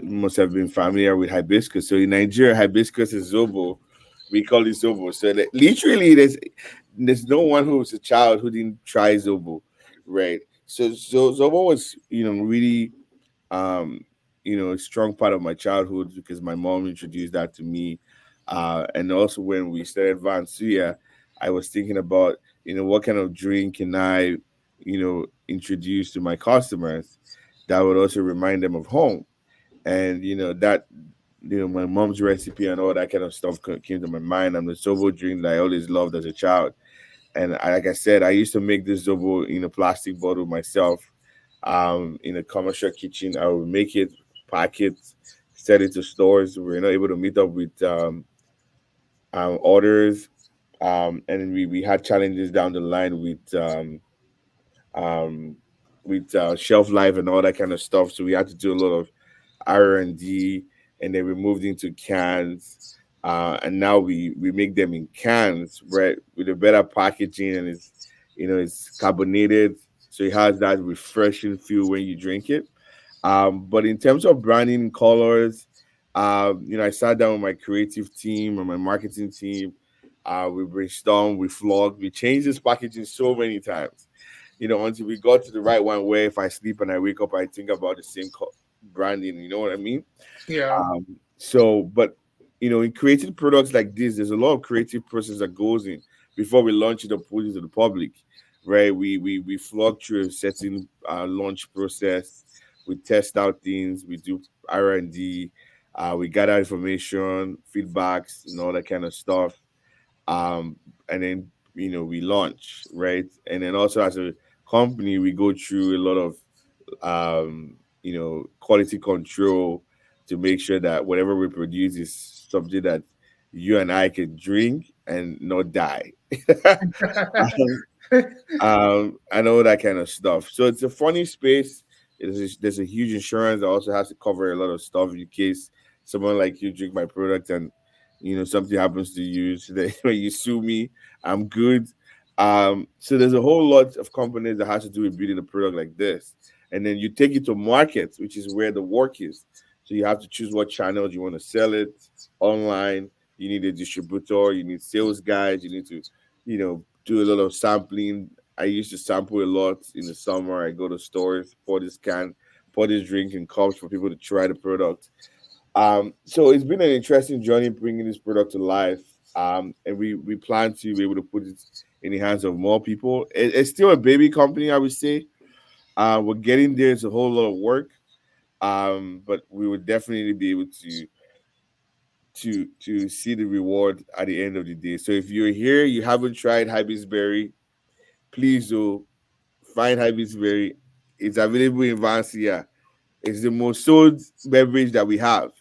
must have been familiar with hibiscus. So in Nigeria, hibiscus is zobo. We call it zobo. So that, literally, there's no one who was a child who didn't try zobo, right? So zobo was really um, a strong part of my childhood because my mom introduced that to me. And also when we started Vansuya, I was thinking about, what kind of drink can I, introduce to my customers that would also remind them of home. and that my mom's recipe and all that kind of stuff came to my mind, and the zobo drink that I always loved as a child. And like I said, I used to make this zobo in a plastic bottle myself, in a commercial kitchen. I would make it, pack it, sell it to stores. We were not able to meet up with orders, and then we had challenges down the line um, shelf life and all that kind of stuff. So we had to do a lot of R&D, and then we moved into cans. And now we make them in cans, right, with a better packaging, and it's carbonated, so it has that refreshing feel when you drink it. But in terms of branding colors, I sat down with my creative team and my marketing team. We brainstormed, we flogged, we changed this packaging so many times, until we got to the right one where if I sleep and I wake up, I think about the same branding. You know what I mean? Yeah. But in creating products like this, there's a lot of creative process that goes in before we launch it or put it to the public, right? We flog through a certain launch process. We test out things. We do R&D. We gather information, feedbacks, and all that kind of stuff. Um, and then we launch, right? And then also as a company, we go through a lot of quality control to make sure that whatever we produce is something that you and I can drink and not die. um, and all that kind of stuff. So it's a funny space. There's a huge insurance that also has to cover a lot of stuff in case someone like you drink my product and something happens to you. So that when you sue me, I'm good. So there's a whole lot of companies that has to do with building a product like this, and then you take it to market, which is where the work is. So you have to choose what channels you want to sell it online. You need a distributor. You need sales guys. You need to do a lot of sampling. I used to sample a lot in the summer. I go to stores, pour this drink in cups for people to try the product. So it's been an interesting journey bringing this product to life. And we plan to be able to put it in the hands of more people. It's still a baby company, I would say. We're getting there. It's a whole lot of work. But we would definitely be able to see the reward at the end of the day. So if you're here, you haven't tried Hybis Berry, please do find Hybis Berry. It's available in Vansuya. It's the most sold beverage that we have.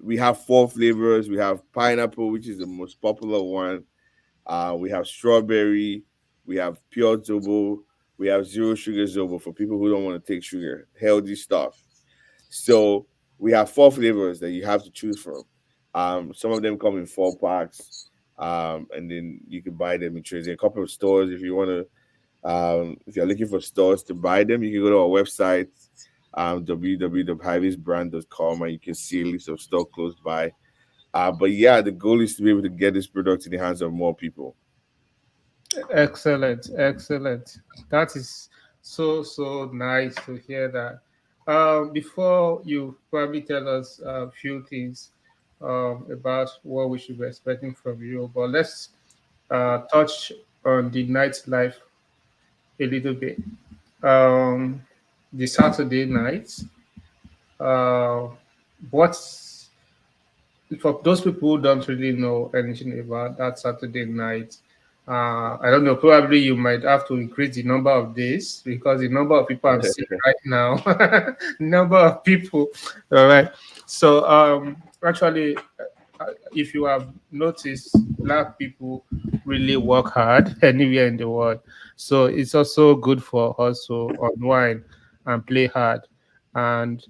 We have four flavors. We have pineapple, which is the most popular one. We have strawberry. We have pure zobo. We have zero sugar zobo for people who don't want to take sugar. Healthy stuff. So we have four flavors that you have to choose from. Some of them come in 4 packs, and then you can buy them in trays. There are a couple of stores if you want to. If you're looking for stores to buy them, you can go to our website, www.hybisbrand.com, and you can see a list of stores close by. But yeah, the goal is to be able to get this product in the hands of more people. Excellent, excellent. That is so nice to hear that. Before you probably tell us a few things about what we should be expecting from you, but let's touch on the nightlife a little bit. Um, the Saturday night. Uh, what's for those people who don't really know anything about that Saturday night? I don't know. Probably you might have to increase the number of days because the number of people I'm seeing right now, number of people. All right. So actually, if you have noticed, black people really work hard anywhere in the world. So it's also good for us to unwind and play hard. And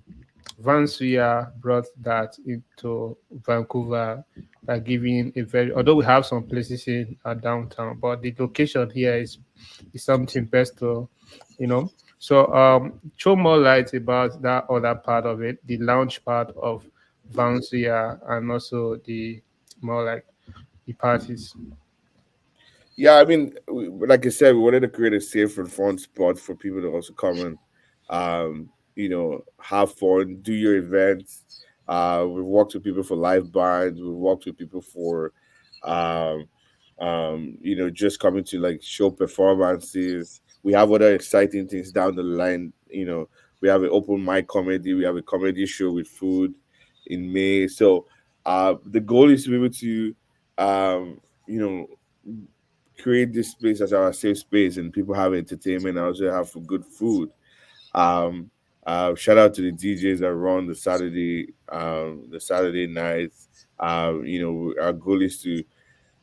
Vansuya brought that into Vancouver by giving a very, although we have some places in downtown, but the location here is something best to, you know. So throw more light about that other part of it, the lounge part of Vansuya, and also the more like the parties. Yeah, I mean, like I said, we wanted to create a safe and fun spot for people to also come and, have fun, do your events. We've worked with people for live bands. We've worked with people for, um, just coming to like show performances. We have other exciting things down the line. We have an open mic comedy. We have a comedy show with food in May. So the goal is to be able to, you know, create this space as our safe space, and people have entertainment and also have good food. Um, Shout out to the DJs that run the Saturday nights. Our goal is to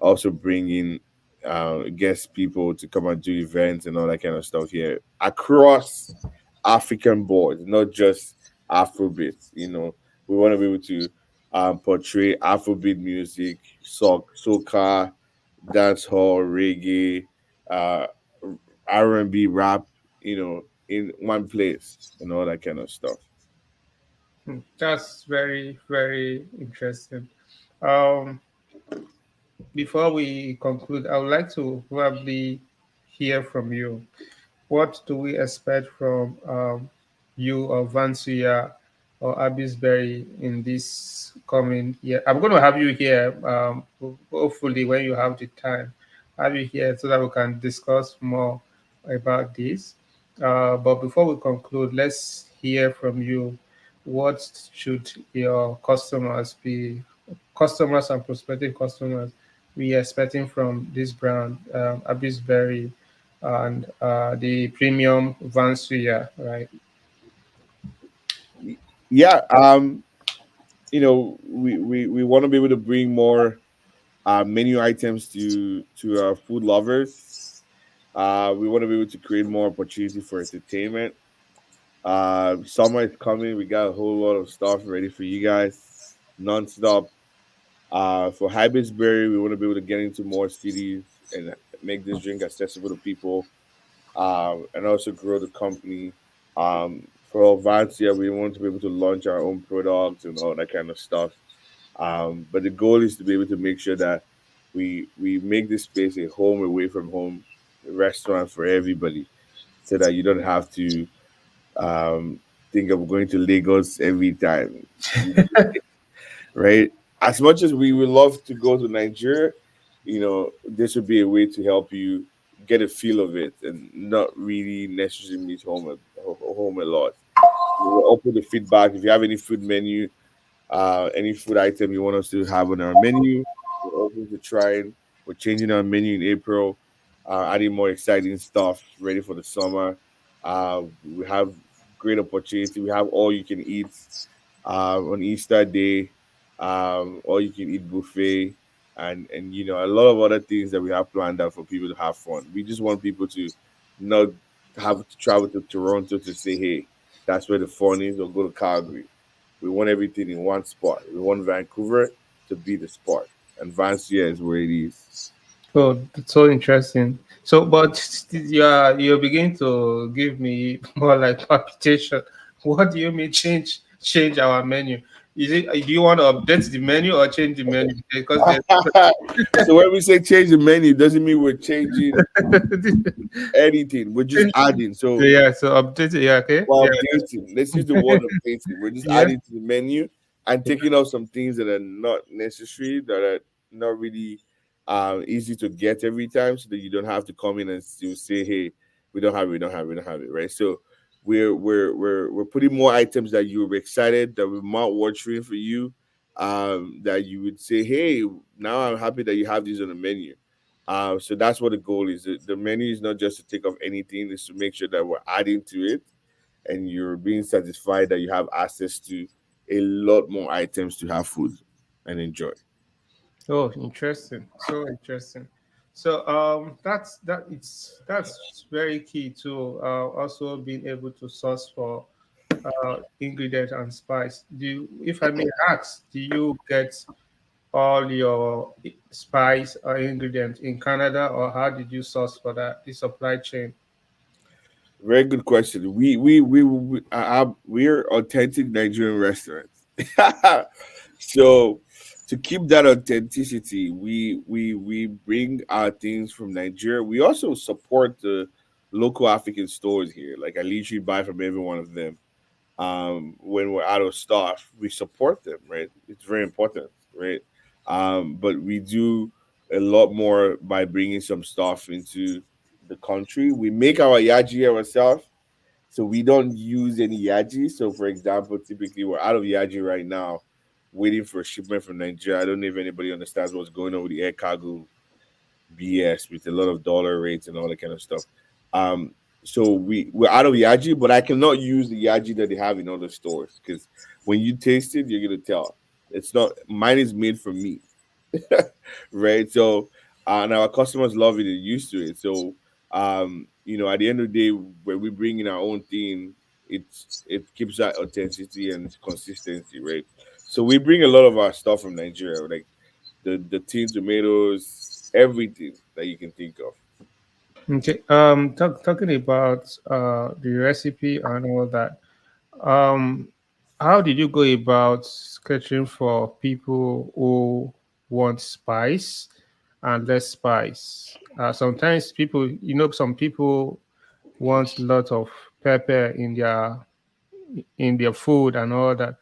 also bring in guest people to come and do events and all that kind of stuff here across African boards, not just Afrobeat. We want to be able to portray Afrobeat music, soca, dancehall, reggae, uh, R&B, rap, in one place and all that kind of stuff. That's very, very interesting. Um, Before we conclude, I would like to probably hear from you. What do we expect from you or Vansuya or Abisberry in this coming year? I'm going to have you here, hopefully, when you have the time. Have you here so that we can discuss more about this. But before we conclude, let's hear from you. What should your customers and prospective customers, we are expecting from this brand, Abisberry and the premium Vansuya, right? Yeah, we want to be able to bring more menu items to our food lovers. We want to be able to create more opportunity for entertainment. Summer is coming. We got a whole lot of stuff ready for you guys, nonstop. For Hybisberry, we want to be able to get into more cities and make this drink accessible to people, and also grow the company. For Vantia, we want to be able to launch our own products and all that kind of stuff. But the goal is to be able to make sure that we make this space a home away from home restaurant for everybody, so that you don't have to um, think of going to Lagos every time, right? As much as we would love to go to Nigeria, this would be a way to help you get a feel of it and not really necessarily miss home a lot. We'll open the feedback. If you have any food item you want us to have on our menu, we're open to trying. We're changing our menu in April, adding more exciting stuff ready for the summer. We have great opportunity. We have all you can eat on Easter Day, all you can eat buffet, and a lot of other things that we have planned out for people to have fun. We just want people to not have to travel to Toronto to say, hey, that's where the fun is, or go to Calgary. We want everything in one spot. We want Vancouver to be the spot, and Vansuya is where it is. Oh, that's so interesting. So, but you're beginning to give me more like palpitation. What do you mean change our menu? Is it do you want to update the menu or change the menu? Because there's So when we say change the menu, it doesn't mean we're changing anything. We're just adding. So yeah, so update it. Yeah, okay. we're Yeah, updating. Let's use the word updating. We're just yeah. adding to the menu and taking out some things that are not necessary, that are not really easy to get every time, so that you don't have to come in and still say, "Hey, we don't have it, we don't have it, we don't have it." Right? So we're putting more items that you were excited, that we're mouth watering for you, that you would say, "Hey, now I'm happy that you have these on the menu." So that's what the goal is. The menu is not just to take off anything; it's to make sure that we're adding to it, and you're being satisfied that you have access to a lot more items to have food and enjoy. Oh, interesting. So interesting. So that's very key to also being able to source for ingredient and spice. If I may ask, do you get all your spice or ingredients in Canada, or how did you source for that? The supply chain. Very good question. We're authentic Nigerian restaurants. So to keep that authenticity, we bring our things from Nigeria. We also support the local African stores here. Like I literally buy from every one of them. When we're out of stuff, we support them, right? It's very important, right? But we do a lot more by bringing some stuff into the country. We make our yaji ourselves, So we don't use any yaji. So for example, typically we're out of yaji right now, waiting for a shipment from Nigeria. I don't know if anybody understands what's going on with the air cargo BS with a lot of dollar rates and all that kind of stuff. Um, so we're out of yaji, but I cannot use the yaji that they have in other stores because when you taste it, you're gonna tell it's not mine is made from meat, right? So and our customers love it and used to it. So at the end of the day, when we bring in our own thing, it keeps that authenticity and consistency, right? So we bring a lot of our stuff from Nigeria, like the tin tomatoes, everything that you can think of. Okay. Talking about the recipe and all that. Um, how did you go about catering for people who want spice and less spice? Sometimes people, some people want a lot of pepper in their food and all that.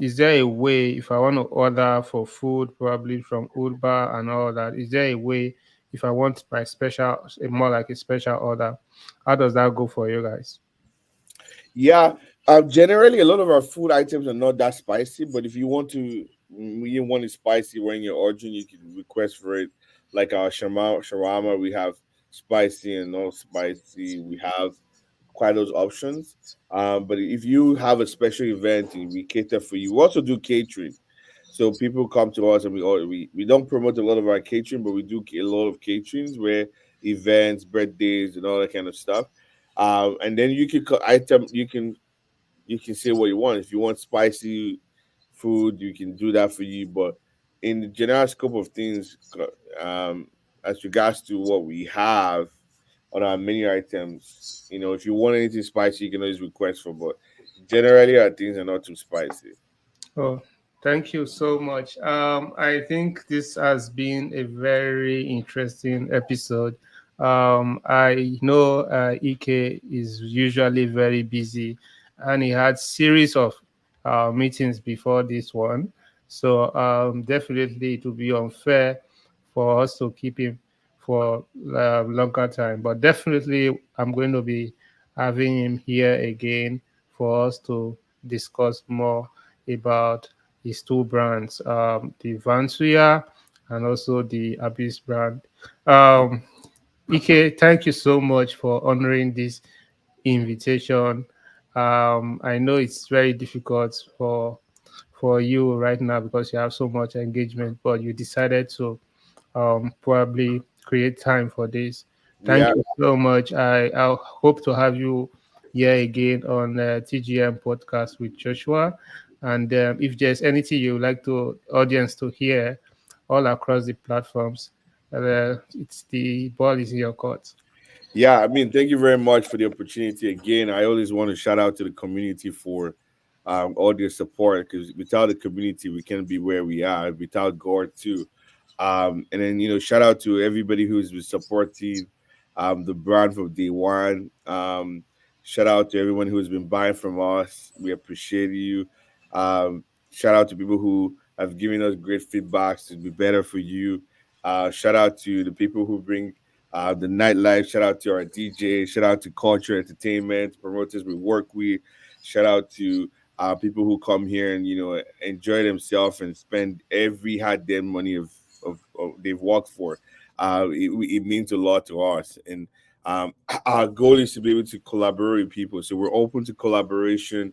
Is there a way, if I want to order for food, probably from Uber and all that, is there a way if I want my special, more like a special order? How does that go for you guys? Yeah, generally a lot of our food items are not that spicy, but if you want to, you want it spicy when you're ordering, you can request for it. Like our shawarma, we have spicy and non spicy. We have quite those options. But if you have a special event and we cater for you, we also do catering. So people come to us and we don't promote a lot of our catering, but we do a lot of caterings where events, birthdays, and all that kind of stuff. And then you can you can say what you want. If you want spicy food, you can do that for you. But in the general scope of things, um, as regards to what we have on our menu items, if you want anything spicy, you can always request for. But generally, our things are not too spicy. Oh, thank you so much. I think this has been a very interesting episode. I know Ike is usually very busy, and he had series of meetings before this one. So definitely, it would be unfair for us to keep him for longer time. But definitely, I'm going to be having him here again for us to discuss more about his two brands, the Vansuya and also the Hybis brand. Um, Ike, thank you so much for honoring this invitation. I know it's very difficult for you right now because you have so much engagement, but you decided to probably create time for this. Thank Yeah, you so much. I hope to have you here again on TGM podcast with Joshua. And if there's anything you would like to audience to hear all across the platforms, it's the ball is in your court. yeah. I mean, thank you very much for the opportunity again. I always want to shout out to the community for all their support because without the community, we can't be where we are. Without God too, and then shout out to everybody who's been supporting the brand from day one. Shout out to everyone who's been buying from us. We appreciate you. Shout out to people who have given us great feedbacks to be better for you. Shout out to the people who bring the nightlife. Shout out to our DJ. Shout out to culture, entertainment, promoters we work with. Shout out to people who come here and enjoy themselves and spend every hard damn money of they've worked for. It means a lot to us, and our goal is to be able to collaborate with people. So we're open to collaboration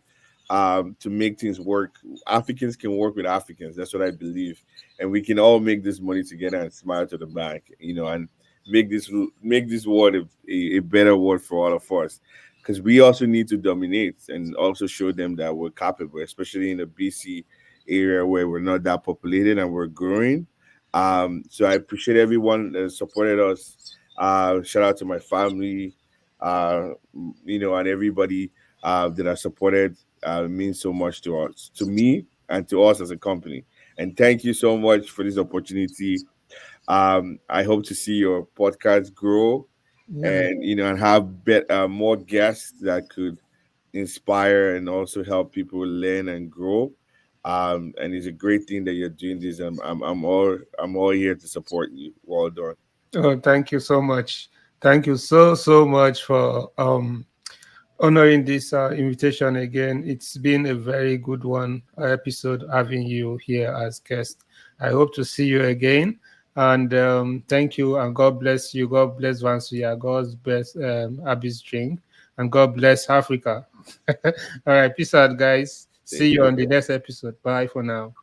to make things work. Africans can work with Africans. That's what I believe, and we can all make this money together and smile to the bank. And make this world a better world for all of us. Because we also need to dominate and also show them that we're capable, especially in the BC area where we're not that populated and we're growing. So I appreciate everyone that supported us. Shout out to my family, and everybody that I supported. It means so much to us, to me, and to us as a company. And thank you so much for this opportunity. I hope to see your podcast grow Yeah. and and have more guests that could inspire and also help people learn and grow. And it's a great thing that you're doing this. I'm all here to support you. Well done. Oh, thank you so much. Thank you so much honoring this invitation again. It's been a very good one episode having you here as guest. I hope to see you again. And thank you, and God bless you. God bless Vansuya. God bless Hybis drink, and God bless Africa. All right, peace out, guys. See Take you care, on the guys. next episode. Bye for now.